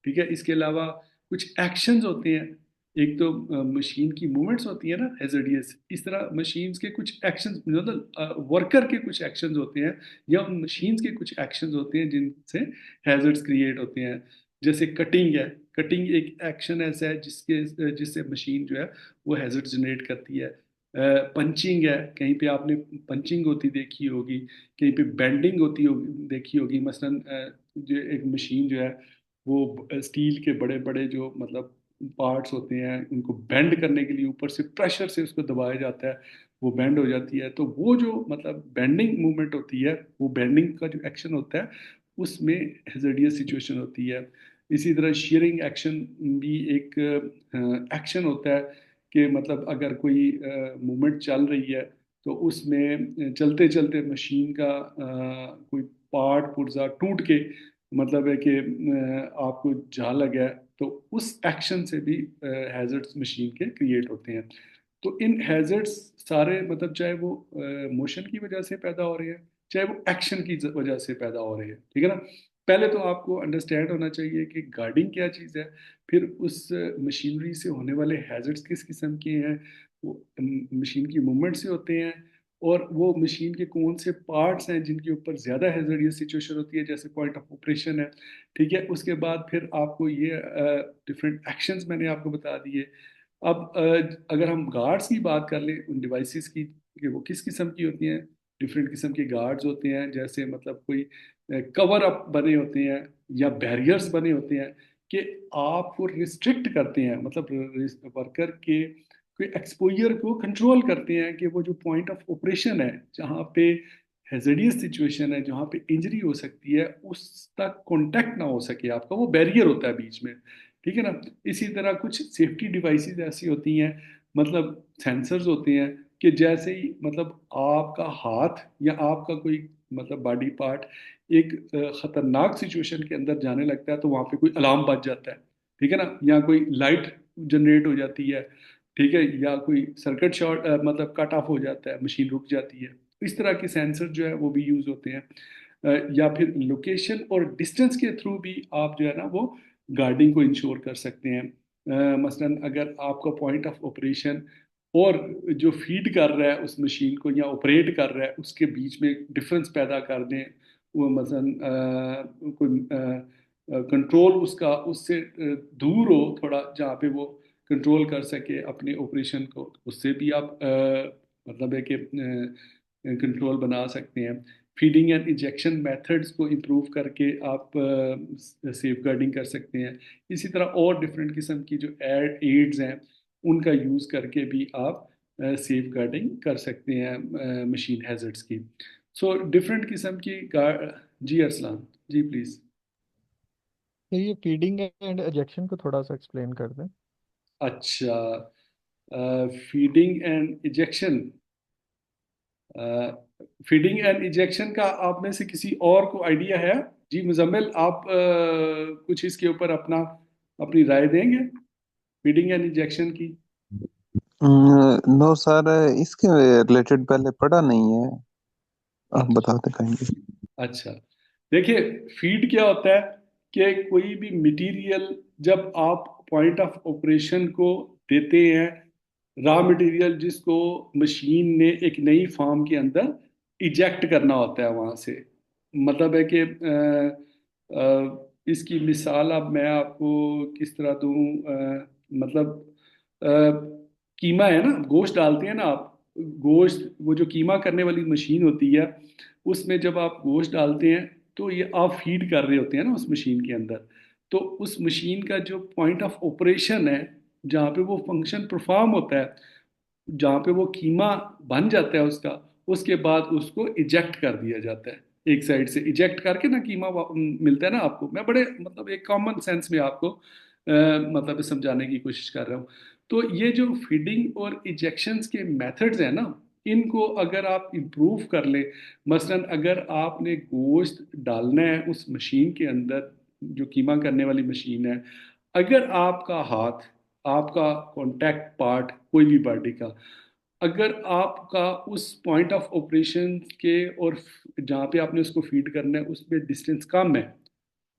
ठीक है। इसके अलावा कुछ एक्शंस होते हैं, एक तो मशीन की मूवमेंट्स होती है ना हैजर्डियस, इस तरह मशीन्स के कुछ एक्शंस, मतलब वर्कर के कुछ एक्शंस होते हैं या उन मशीन्स के कुछ एक्शंस होते हैं जिनसे हैजर्ड्स क्रिएट होते हैं। जैसे कटिंग है, कटिंग एक एक्शन ऐसा है जिससे मशीन जो है वो हैजर्ड जनरेट करती है। पंचिंग है, कहीं पे आपने पंचिंग होती देखी होगी, कहीं पे बेंडिंग होती होगी देखी होगी, मसलन जो एक मशीन जो है वो स्टील के बड़े बड़े जो मतलब पार्ट्स होते हैं उनको बेंड करने के लिए ऊपर से प्रेशर से उसको दबाया जाता है, वो बेंड हो जाती है। तो वो जो मतलब बेंडिंग मूवमेंट होती है, वो बेंडिंग का जो एक्शन होता है उसमें हेजर्डियस सिचुएशन होती है। इसी तरह शेयरिंग एक्शन भी एक एक्शन होता है कि मतलब अगर कोई मूवमेंट चल रही है तो उसमें चलते चलते मशीन का कोई पार्ट पुर्जा टूट के मतलब है कि आपको जहाँ लगा है तो उस एक्शन से भी हैजर्ड्स मशीन के क्रिएट होते हैं। तो इन हैजर्ड्स सारे मतलब चाहे वो मोशन की वजह से पैदा हो रहे हैं, चाहे वो एक्शन की वजह से पैदा हो रहे हैं, ठीक है ना। पहले तो आपको अंडरस्टैंड होना चाहिए कि गार्डिंग क्या चीज़ है, फिर उस मशीनरी से होने वाले हैजर्ड्स किस किस्म के हैं, वो मशीन की मूवमेंट से होते हैं, और वो मशीन के कौन से पार्ट्स हैं जिनके ऊपर ज़्यादा हैजर्डियस सिचुएशन होती है, जैसे पॉइंट ऑफ ऑपरेशन है, ठीक है। उसके बाद फिर आपको ये डिफरेंट एक्शंस मैंने आपको बता दिए। अब अगर हम गार्ड्स की बात कर लें उन डिवाइसेस की, कि वो किस किस्म की होती हैं, डिफरेंट किस्म के गार्ड्स होते हैं, जैसे मतलब कोई कवर अप बने होते हैं या बैरियर्स बने होते हैं कि आपको रिस्ट्रिक्ट करते हैं, मतलब वर्कर के कोई एक्सपोजर को कंट्रोल करते हैं, कि वो जो पॉइंट ऑफ ऑपरेशन है जहाँ पे हैजर्डियस सिचुएशन है, जहाँ पे इंजरी हो सकती है, उस तक कांटेक्ट ना हो सके आपका, वो बैरियर होता है बीच में, ठीक है ना। इसी तरह कुछ सेफ्टी डिवाइसेस ऐसी होती हैं, मतलब सेंसर्स होते हैं, कि जैसे ही मतलब आपका हाथ या आपका कोई मतलब बॉडी पार्ट एक खतरनाक सिचुएशन के अंदर जाने लगता है, तो वहाँ पे कोई अलार्म बज जाता है, ठीक है ना, या कोई लाइट जनरेट हो जाती है, ठीक है, या कोई सर्किट शॉर्ट मतलब कट ऑफ हो जाता है, मशीन रुक जाती है। इस तरह के सेंसर जो है वो भी यूज होते हैं। या फिर लोकेशन और डिस्टेंस के थ्रू भी आप जो है ना वो गार्डिंग को इंश्योर कर सकते हैं। मसलन अगर आपका पॉइंट ऑफ ऑपरेशन और जो फीड कर रहा है उस मशीन को या ऑपरेट कर रहा है उसके बीच में डिफरेंस पैदा कर दें, वो मसलन कोई कंट्रोल उसका उससे दूर हो थोड़ा, जहाँ पे वो कंट्रोल कर सके अपने ऑपरेशन को, उससे भी आप मतलब है कि कंट्रोल बना सकते हैं। फीडिंग एंड इंजेक्शन मेथड्स को इम्प्रूव करके आप सेफ गार्डिंग कर सकते हैं। इसी तरह और डिफरेंट किस्म की जो एड्स हैं उनका यूज़ करके भी आप सेफ गार्डिंग कर सकते हैं मशीन हैजर्ड्स की। सो डिफरेंट किस्म की जी अरसलान, जी प्लीज़। ये फीडिंग एंड एजेक्शन को थोड़ा सा एक्सप्लेन कर दें। अच्छा, feeding and ejection, feeding and injection का आप में से किसी और को आइडिया है? जी मुजम्मिल, आप कुछ इसके ऊपर अपना अपनी राय देंगे फीडिंग एंड इंजेक्शन की? नो सर, इसके रिलेटेड पहले पढ़ा नहीं है, आप अच्छा बताते कहेंगे। अच्छा, देखिए फीड क्या होता है कि कोई भी मटेरियल जब आप पॉइंट ऑफ ऑपरेशन को देते हैं, रॉ मटेरियल जिसको मशीन ने एक नई फॉर्म के अंदर इजेक्ट करना होता है वहां से, मतलब है कि इसकी मिसाल अब मैं आपको किस तरह दूं, मतलब कीमा है ना, गोश्त डालते हैं ना आप, गोश्त वो जो कीमा करने वाली मशीन होती है, उसमें जब आप गोश्त डालते हैं तो ये आप फीड कर रहे होते हैं ना उस मशीन के अंदर। तो उस मशीन का जो पॉइंट ऑफ ऑपरेशन है, जहाँ पे वो फंक्शन परफॉर्म होता है, जहाँ पे वो कीमा बन जाता है उसका, उसके बाद उसको इजेक्ट कर दिया जाता है, एक साइड से इजेक्ट करके ना कीमा मिलता है ना आपको। मैं बड़े मतलब एक कॉमन सेंस में आपको मतलब समझाने की कोशिश कर रहा हूँ। तो ये जो फीडिंग और इजेक्शंस के मेथड्स हैं ना, इनको अगर आप इम्प्रूव कर ले, मसलन अगर आपने गोश्त डालना है उस मशीन के अंदर, जो कीमा करने वाली मशीन है, अगर आपका हाथ, आपका कॉन्टैक्ट पार्ट कोई भी बॉडी का, अगर आपका उस पॉइंट ऑफ ऑपरेशन के और जहाँ पे आपने उसको फीड करना है उसमें डिस्टेंस कम है,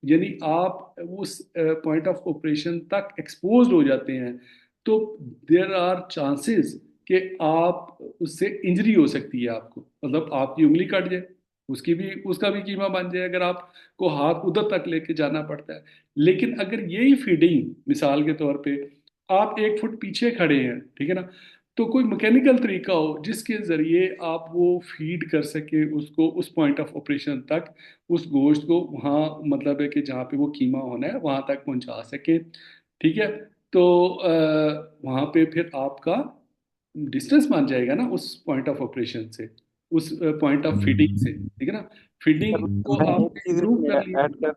यानी आप उस पॉइंट ऑफ ऑपरेशन तक एक्सपोज हो जाते हैं, तो देर आर चांसेस कि आप उससे इंजरी हो सकती है आपको, मतलब आपकी उंगली कट जाए, उसकी भी उसका भी कीमा बन जाए अगर आपको हाथ उधर तक लेके जाना पड़ता है। लेकिन अगर यही फीडिंग मिसाल के तौर पे आप 1 फुट पीछे खड़े हैं, ठीक है ना, तो कोई मैकेनिकल तरीका हो जिसके जरिए आप वो फीड कर सके उसको उस पॉइंट ऑफ ऑपरेशन तक, उस गोश्त को वहाँ मतलब है कि जहाँ पे वो कीमा होना है वहाँ तक पहुँचा सके, ठीक है। तो वहाँ पे फिर आपका डिस्टेंस मान जाएगा ना उस पॉइंट ऑफ ऑपरेशन से, उस पॉइंट ऑफ फीडिंग से, ठीक है ना। सर, फीडिंग को मैं एक आपने चीज इम्प्रूव कर लिया। ऐड कर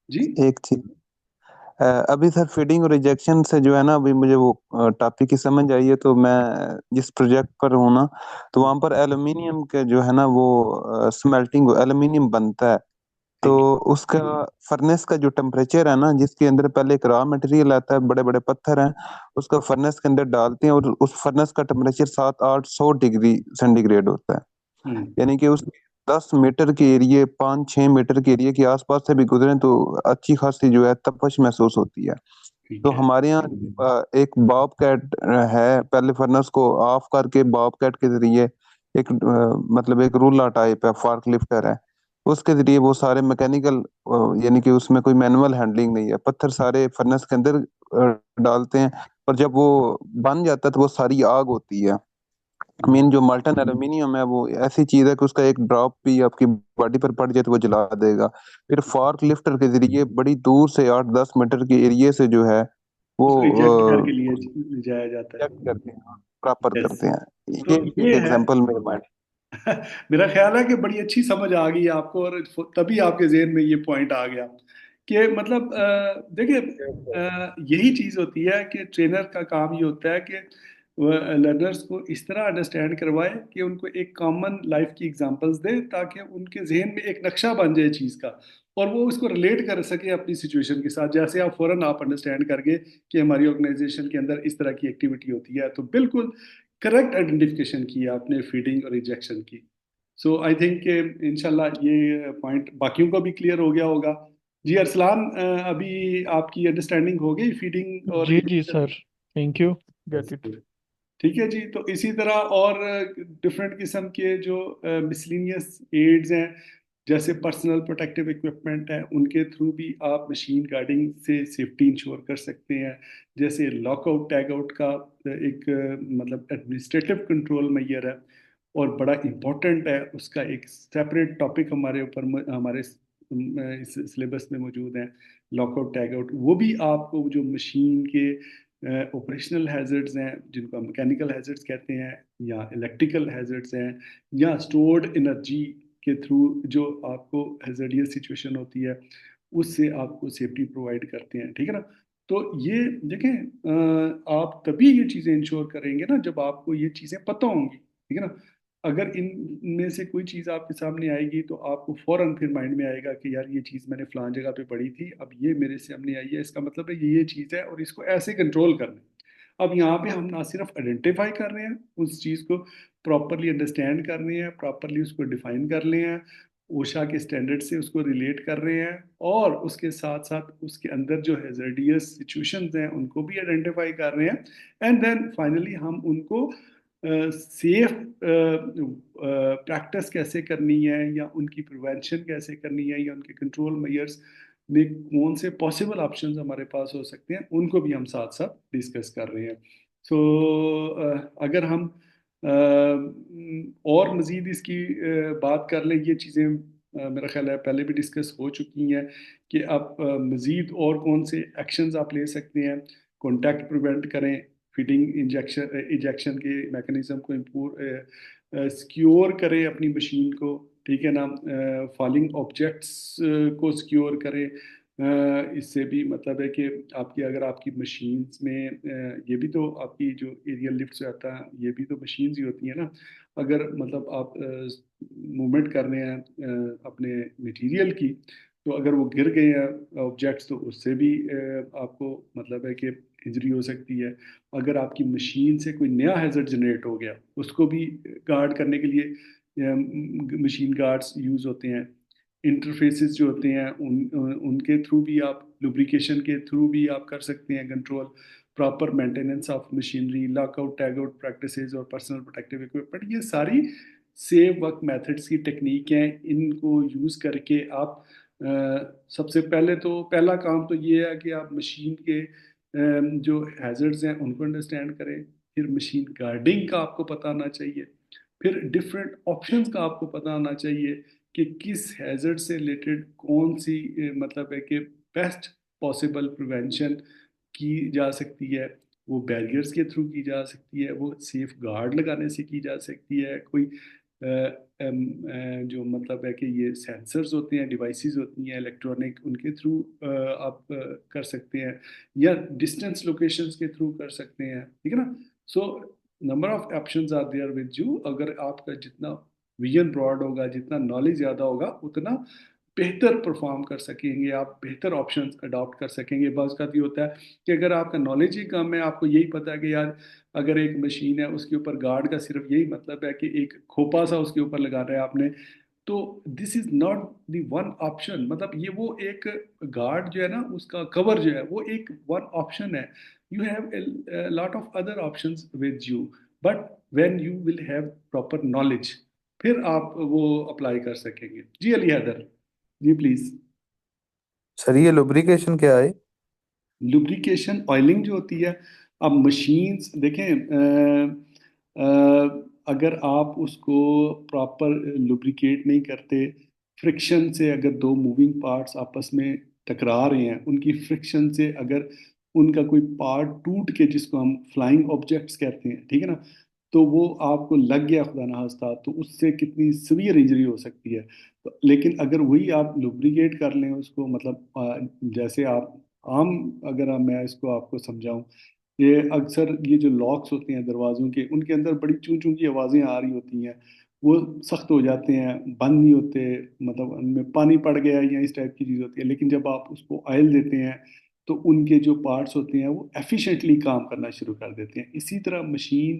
जी एक चीज अभी सर, फीडिंग और रिजेक्शन से जो है ना, अभी मुझे वो टॉपिक की समझ आई है। तो मैं जिस प्रोजेक्ट पर हूँ ना, तो वहाँ पर एल्यूमिनियम के जो है ना वो स्मेल्टिंग एल्यूमिनियम बनता है। तो ठीक है। उसका फर्नेस का जो टेम्परेचर है ना, जिसके अंदर पहले एक रॉ मटेरियल आता है, बड़े बड़े पत्थर हैं, उसका फर्नेस के अंदर डालते हैं और उस फर्नेस का टेम्परेचर 700-800 डिग्री सेंटीग्रेड होता है। यानी कि उस 10 मीटर के एरिए, 5-6 मीटर के एरिए के आसपास से भी गुजरे तो अच्छी खासी जो है तपश महसूस होती है। ठीक तो है। हमारे यहाँ एक बॉब कैट है, पहले फर्नेस को ऑफ करके बॉब कैट के जरिए एक मतलब एक रूला टाइप है, फार्क लिफ्टर है, उसके जरिए वो सारे मैकेनिकल, यानी कि उसमें कोई मैनुअल हैंडलिंग नहीं है, पत्थर सारे फर्नेस के अंदर डालते हैं, और जब वो बन जाता है तो वो सारी आग होती है। मेन जो माल्टन एल्यूमिनियम है वो ऐसी चीज है कि उसका एक ड्रॉप भी आपकी बॉडी पर पड़ जाए तो वो जला देगा। फिर फॉर्क लिफ्टर के जरिए बड़ी दूर से 8-10 मीटर के एरिए से जो है वो उसको इजेक्ट करके लिए ले जाया जाता चेक है। करते हैं, प्रॉपर यस। करते हैं। तो ये एक ये है एग्जांपल मेरे माइंड। मेरा ख्याल है कि बड़ी अच्छी समझ आ गई आपको, और तभी आपके जहन में ये पॉइंट आ गया कि मतलब देखिए, यही चीज होती है कि ट्रेनर का काम ये होता है कि लर्नर्स को इस तरह अंडरस्टैंड करवाए कि उनको एक कॉमन लाइफ की एग्जांपल्स दे, ताकि उनके जहन में एक नक्शा बन जाए चीज का, और वो उसको रिलेट कर सके अपनी सिचुएशन के साथ। जैसे आप फौरन आप अंडरस्टैंड कर गए कि हमारी ऑर्गेनाइजेशन के अंदर इस तरह की एक्टिविटी होती है, तो बिल्कुल करेक्ट आइडेंटिफिकेशन की है आपने फीडिंग और रिजेक्शन की। सो आई थिंक इंशाल्लाह ये पॉइंट बाकियों को भी क्लियर हो गया होगा। जी अरसलान, अभी आपकी अंडरस्टैंडिंग हो गई फीडिंग और जी जी rejection? Sir, thank you, get it. ठीक है जी। तो इसी तरह और डिफरेंट किस्म के जो मिसलिनियस एड्स हैं, जैसे पर्सनल प्रोटेक्टिव इक्विपमेंट है, उनके थ्रू भी आप मशीन गार्डिंग से सेफ्टी इंश्योर कर सकते हैं। जैसे लॉकआउट टैग आउट का एक मतलब एडमिनिस्ट्रेटिव कंट्रोल मैयर है, और बड़ा इम्पोर्टेंट है, उसका एक सेपरेट टॉपिक हमारे ऊपर हमारे इस सिलेबस में मौजूद है। लॉकआउट टैग आउट वो भी आपको जो मशीन के ऑपरेशनल हैजर्ड्स हैं, जिनको मैकेनिकल हैजर्ड्स कहते हैं, या इलेक्ट्रिकल हैजर्ड्स हैं, या स्टोर्ड एनर्जी के थ्रू जो आपको हैजर्डियस सिचुएशन होती है, उससे आपको सेफ्टी प्रोवाइड करते हैं। ठीक है ना? तो ये देखें, आप तभी ये चीज़ें इंश्योर करेंगे ना जब आपको ये चीज़ें पता होंगी। ठीक है ना? अगर इनमें से कोई चीज़ आपके सामने आएगी तो आपको फौरन फिर माइंड में आएगा कि यार ये चीज़ मैंने फलान जगह पे पढ़ी थी, अब ये मेरे सामने आई है, इसका मतलब है ये चीज़ है और इसको ऐसे कंट्रोल करना है। अब यहाँ पे हम ना सिर्फ आइडेंटिफाई कर रहे हैं उस चीज़ को, प्रॉपरली अंडरस्टैंड कर रहे हैं, प्रॉपरली उसको डिफाइन कर रहे हैं, ओशा के स्टैंडर्ड से उसको रिलेट कर रहे हैं, और उसके साथ साथ उसके अंदर जो हैजर्डियस सिचुएशंस हैं उनको भी आइडेंटिफाई कर रहे हैं। एंड देन फाइनली हम उनको सेफ प्रैक्टिस कैसे करनी है, या उनकी प्रिवेंशन कैसे करनी है, या उनके कंट्रोल मेजर्स में कौन से पॉसिबल ऑप्शंस हमारे पास हो सकते हैं, उनको भी हम साथ साथ डिस्कस कर रहे हैं। सो अगर हम और मज़ीद इसकी बात कर लें, ये चीज़ें मेरा ख्याल है पहले भी डिस्कस हो चुकी हैं कि आप मज़ीद और कौन से एक्शंस आप ले सकते हैं। कॉन्टैक्ट प्रिवेंट करें, फीडिंग इंजेक्शन इजेक्शन के मैकेनिज्म को इम्प्रूव सिक्योर करें अपनी मशीन को। ठीक है ना? फॉलिंग ऑब्जेक्ट्स को सिक्योर करें। इससे भी मतलब है कि आपकी अगर आपकी मशीन्स में ये भी तो आपकी जो एरियल लिफ्ट से आता है, ये भी तो मशीन्स ही होती है ना। अगर मतलब आप मूवमेंट कर रहे हैं अपने मटेरियल की, तो अगर वो गिर गए हैं ऑब्जेक्ट्स तो उससे भी आपको मतलब है कि इंजरी हो सकती है। अगर आपकी मशीन से कोई नया हैजर्ड जनरेट हो गया, उसको भी गार्ड करने के लिए मशीन गार्ड्स यूज़ होते हैं। इंटरफेसेस जो होते हैं उनके थ्रू भी आप, लुब्रिकेशन के थ्रू भी आप कर सकते हैं control. Proper maintenance of machinery, lockout tag out practices और पर्सनल प्रोटेक्टिव इक्विपमेंट, ये सारी सेव वर्क मेथड्स की टेक्निक हैं। इनको यूज़ करके आप सबसे पहले तो पहला काम तो ये है कि आप मशीन के जो हैजर्ड्स हैं उनको अंडरस्टैंड करें। फिर मशीन गार्डिंग का आपको पता होना चाहिए। फिर डिफरेंट ऑप्शंस का आपको पता होना चाहिए कि किस हैजर्ड से रिलेटेड कौन सी मतलब है कि बेस्ट पॉसिबल प्रिवेंशन की जा सकती है। वो बैरियर्स के थ्रू की जा सकती है, वो सेफ गार्ड लगाने से की जा सकती है, कोई जो मतलब है कि ये सेंसर्स होते हैं, डिवाइसेस होती हैं इलेक्ट्रॉनिक, उनके थ्रू आप कर सकते हैं, या डिस्टेंस लोकेशंस के थ्रू कर सकते हैं। ठीक है ना? So number of options are there with you. अगर आपका जितना विजन ब्रॉड होगा, जितना नॉलेज ज़्यादा होगा, उतना बेहतर परफॉर्म कर सकेंगे, आप बेहतर ऑप्शंस अडॉप्ट कर सकेंगे। बाज़ का ये होता है कि अगर आपका नॉलेज ही कम है, आपको यही पता है कि यार अगर एक मशीन है उसके ऊपर गार्ड का सिर्फ यही मतलब है कि एक खोपा सा उसके ऊपर लगाना है आपने, तो this is not the one option. मतलब ये वो एक गार्ड जो है ना, उसका कवर जो है वो एक वन ऑप्शन है। You have lot of other options with you, but when you will have proper knowledge, फिर आप वो अप्लाई कर सकेंगे। जी अली हैदर, जी प्लीज। सर ये लुब्रिकेशन क्या है? लुब्रिकेशन ऑयलिंग जो होती है, अब मशीन्स देखें, अगर आप उसको प्रॉपर लुब्रिकेट नहीं करते, फ्रिक्शन से अगर दो मूविंग पार्ट्स आपस में टकरा रहे हैं, उनकी फ्रिक्शन से अगर उनका कोई पार्ट टूट के, जिसको हम फ्लाइंग ऑब्जेक्ट्स कहते हैं, ठीक है ना, तो वो आपको लग गया खुदा ना खास्ता, तो उससे कितनी सीवियर इंजरी हो सकती है। तो लेकिन अगर वही आप लुब्रिकेट कर लें उसको, मतलब जैसे आप आम, अगर मैं इसको आपको समझाऊं, ये अक्सर ये जो लॉक्स होते हैं दरवाजों के, उनके अंदर बड़ी चूं चूं की आवाज़ें आ रही होती हैं, वो सख्त हो जाते हैं, बंद नहीं होते, मतलब उनमें पानी पड़ गया या इस टाइप की चीज़ होती है। लेकिन जब आप उसको ऑयल देते हैं तो उनके जो पार्ट्स होते हैं वो एफिशिएंटली काम करना शुरू कर देते हैं। इसी तरह मशीन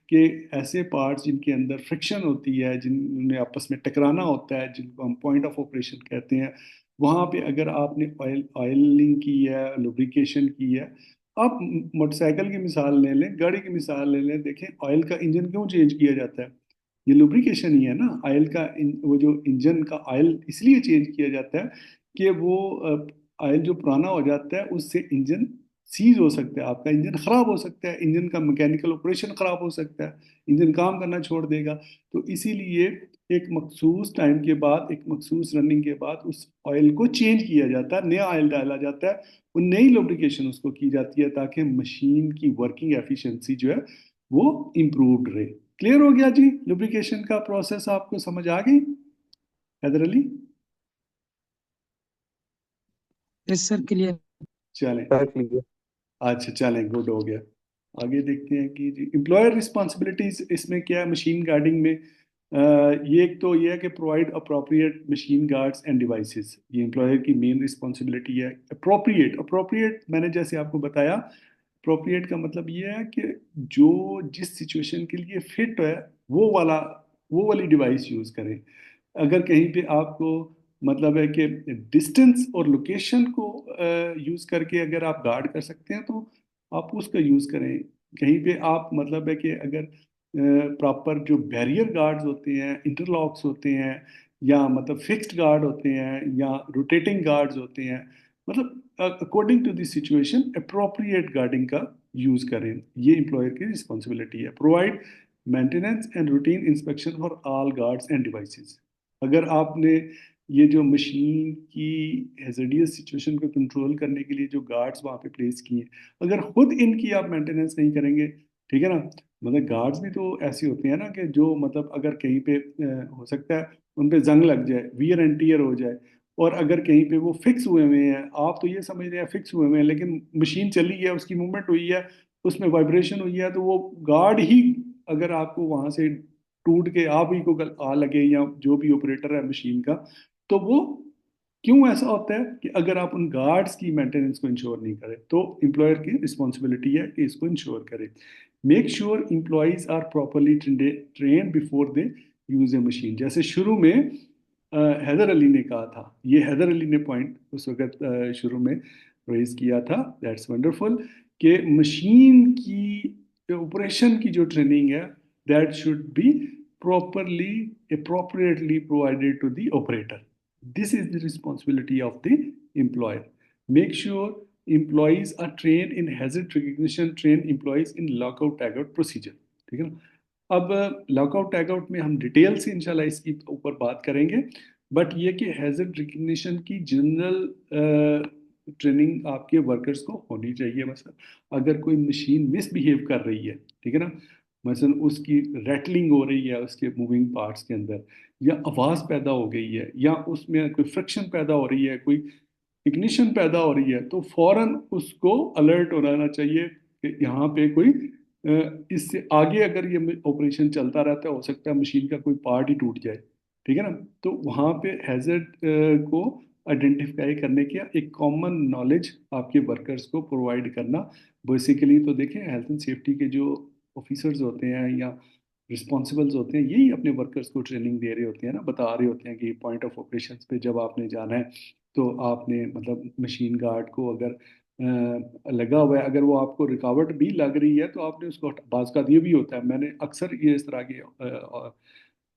के ऐसे पार्ट्स जिनके अंदर फ्रिक्शन होती है, जिनमें आपस में टकराना होता है, जिनको हम पॉइंट ऑफ ऑपरेशन कहते हैं, वहाँ पे अगर आपने ऑयलिंग की है, लुब्रिकेशन की है, आप मोटरसाइकिल की मिसाल ले लें, गाड़ी की मिसाल ले लें, देखें ऑयल का इंजन क्यों चेंज किया जाता है? ये लुब्रिकेशन ही है ना। ऑयल का वो जो इंजन का ऑयल इसलिए चेंज किया जाता है कि वो ऑयल जो पुराना हो जाता है उससे इंजन सीज हो सकता है, आपका इंजन खराब हो सकता है, इंजन का मैकेनिकल ऑपरेशन खराब हो सकता है, इंजन काम करना छोड़ देगा। तो इसीलिए एक मखसूस टाइम के बाद, एक मखसूस रनिंग के बाद उस ऑयल को चेंज किया जाता है, नया ऑयल डाला जाता है, वो नई लुब्रिकेशन उसको की जाती है, ताकि मशीन की वर्किंग एफिशिएंसी जो है वो इम्प्रूव्ड रहे। क्लियर हो गया जी? लुब्रिकेशन का प्रोसेस आपको समझ आ गई Haider Ali? Yes sir, clear. चलें, सर क्लियर। अच्छा चलें, गुड हो गया। आगे देखते हैं कि जी एम्प्लॉयर रिस्पॉन्सिबिलिटीज इसमें क्या है मशीन गार्डिंग में। ये एक तो ये है कि provide appropriate machine guards and devices, ये एम्प्लॉयर की मेन रिस्पॉन्सिबिलिटी है। अप्रोप्रिएट, अप्रोप्रिएट मैंने जैसे आपको बताया, अप्रोप्रिएट का मतलब ये है कि जो जिस सिचुएशन के लिए फिट है वो वाला, वो वाली डिवाइस यूज़ करें। अगर कहीं पे आपको मतलब है कि डिस्टेंस और लोकेशन को यूज़ करके अगर आप गार्ड कर सकते हैं तो आप उसका यूज़ करें। कहीं पे आप मतलब है कि अगर प्रॉपर जो बैरियर गार्ड्स होते हैं, इंटरलॉक्स होते हैं, या मतलब फिक्स्ड गार्ड होते हैं, या रोटेटिंग गार्ड्स होते हैं, मतलब according to the situation appropriate guarding का यूज़ करें। ये एम्प्लॉयर की रिस्पॉन्सिबिलिटी है। Provide maintenance and routine inspection for all guards and devices. अगर आपने ये जो मशीन की हैज़ार्डियस सिचुएशन को कंट्रोल करने के लिए जो गार्ड्स वहाँ पे प्लेस किए हैं, अगर खुद इनकी आप मेंटेनेंस नहीं करेंगे, ठीक है ना, मतलब गार्ड्स भी तो ऐसी होती है ना कि जो मतलब अगर कहीं पे हो सकता है उन पे जंग लग जाए, वियर एंड टीयर हो जाए, और अगर कहीं पे वो फिक्स हुए हुए हैं, आप तो ये समझ रहे हैं फिक्स हुए हुए हैं, लेकिन मशीन चली है, उसकी मूवमेंट हुई है, उसमें वाइब्रेशन हुई है, तो वो गार्ड ही अगर आपको वहां से टूट के आप ही को आ लगे, या जो भी ऑपरेटर है मशीन का, तो वो क्यों ऐसा होता है कि अगर आप उन गार्ड्स की मेंटेनेंस को इंश्योर नहीं करें, तो एम्प्लॉयर की रिस्पॉन्सिबिलिटी है कि इसको इंश्योर करें। Make sure employees are properly train before they use a machine. जैसे शुरू में हैदर अली ने कहा था, ये हैदर अली ने पॉइंट उस वक्त शुरू में रेज किया था, दैट्स वंडरफुल, कि मशीन की ऑपरेशन की जो ट्रेनिंग है that should be properly appropriately provided to the operator. This is the responsibility of the employer. Make sure employees are trained in hazard recognition, train employees in lockout tagout procedure, ठीक है ना। अब lockout tagout में हम detail से इंशाल्लाह इसकी ऊपर बात करेंगे, बट ये कि हैजर्ड रिकग्निशन की जनरल ट्रेनिंग आपके वर्कर्स को होनी चाहिए। मतलब अगर कोई मशीन मिसबिहेव कर रही है, ठीक है ना, मसलन उसकी रैटलिंग हो रही है उसके मूविंग पार्ट्स के अंदर, या आवाज़ पैदा हो गई है, या उसमें कोई फ्रिक्शन पैदा हो रही है, कोई इग्निशन पैदा हो रही है, तो फौरन उसको अलर्ट हो रहना चाहिए कि यहाँ पे कोई इससे आगे अगर ये ऑपरेशन चलता रहता है, हो सकता है मशीन का कोई पार्ट ही टूट जाए, ठीक है ना। तो वहाँ पे हैजर्ड को आइडेंटिफाई करने की एक कॉमन नॉलेज आपके वर्कर्स को प्रोवाइड करना। बेसिकली तो देखें, हेल्थ एंड सेफ्टी के जो ऑफिसर्स होते हैं या रिस्पॉन्सिबल्स होते हैं, यही अपने वर्कर्स को ट्रेनिंग दे रहे होते हैं ना, बता रहे होते हैं कि पॉइंट ऑफ ऑपरेशंस पे जब आपने जाना है तो आपने मतलब मशीन गार्ड को अगर लगा हुआ है, अगर वो आपको रुकावट भी लग रही है तो आपने उसको बाज़ का ये भी होता है, मैंने अक्सर ये इस तरह की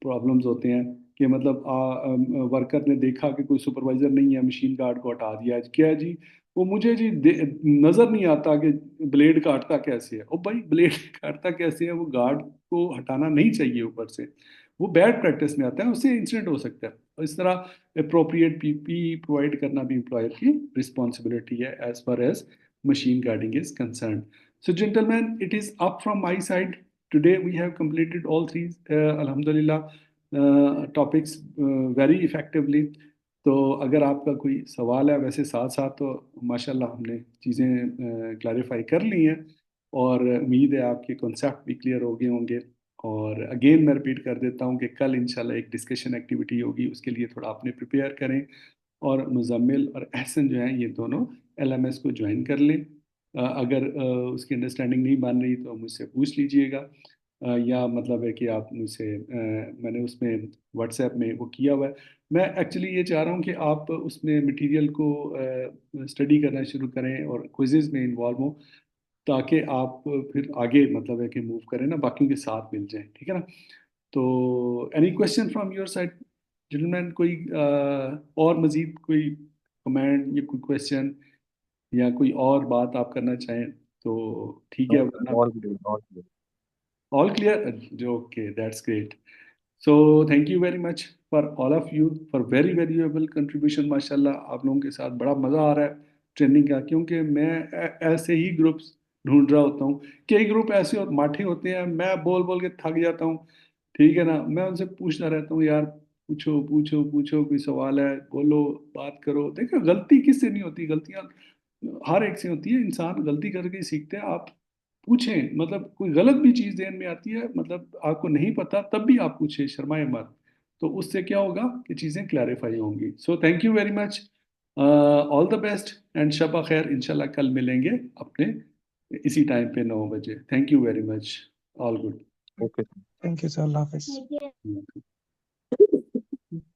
प्रॉब्लम्स होते हैं कि मतलब वर्कर ने देखा कि कोई सुपरवाइजर नहीं है, मशीन गार्ड को हटा दिया। क्या है जी, वो मुझे जी नजर नहीं आता कि ब्लेड काटता कैसे है। ओ भाई, ब्लेड काटता कैसे है, वो गार्ड को हटाना नहीं चाहिए ऊपर से, वो बैड प्रैक्टिस में आता है, उससे इंसिडेंट हो सकता है। और इस तरह अप्रोप्रिएट पीपी प्रोवाइड करना भी एम्प्लॉयर की रिस्पॉन्सिबिलिटी है as far as machine guarding is concerned. So, gentlemen, it is up from my side. Today we have completed all three, alhamdulillah, topics very effectively. तो अगर आपका कोई सवाल है, वैसे साथ साथ तो माशाल्लाह हमने चीज़ें क्लैरिफाई कर ली हैं, और उम्मीद है आपके कॉन्सेप्ट भी क्लियर हो गए होंगे। और अगेन मैं रिपीट कर देता हूँ कि कल इंशाल्लाह एक डिस्कशन एक्टिविटी होगी, उसके लिए थोड़ा आपने प्रिपेयर करें, और मुजम्मिल और एहसन जो हैं ये दोनों एलएमएस को ज्वाइन कर लें। अगर उसकी अंडरस्टैंडिंग नहीं बन रही तो मुझसे पूछ लीजिएगा, या मतलब है कि आप मुझसे मैंने उसमें व्हाट्सएप में वो किया हुआ है। मैं एक्चुअली ये चाह रहा हूँ कि आप उसमें मटेरियल को स्टडी करना शुरू करें और क्विज़ेस में इन्वॉल्व हों, ताकि आप फिर आगे मतलब है कि मूव करें ना, बाकियों के साथ मिल जाएं, ठीक है ना। तो any question from your side gentleman, कोई और मजीद कोई कमेंट या कोई क्वेश्चन या कोई और बात आप करना चाहें तो ठीक है, वरना All good, all good. All clear. Okay, that's great. So thank you very much for all of you for very valuable contribution. माशाल्लाह आप लोगों के साथ बड़ा मज़ा आ रहा है ट्रेनिंग का, क्योंकि मैं ऐसे ही ग्रुप्स ढूंढ रहा होता हूँ। कई ग्रुप ऐसे माठे होते हैं, मैं बोल बोल के थक जाता हूँ, ठीक है ना। मैं उनसे पूछता रहता हूँ, यार पूछो पूछो पूछो, कोई सवाल है बोलो, बात करो। देखो, गलती किससे नहीं होती, गलतियाँ हर एक से होती है, इंसान गलती करके ही सीखते हैं। आप पूछें, मतलब कोई गलत भी चीज़ ध्यान में आती है, मतलब आपको नहीं पता, तब भी आप पूछें, शर्माए मत। तो उससे क्या होगा कि चीज़ें क्लैरिफाई होंगी। So thank you very much, all the best and शबा खैर। इंशाल्लाह कल मिलेंगे अपने इसी टाइम पे 9 बजे। Thank you very much, all good. Okay. Thank you sir, Allah Hafiz.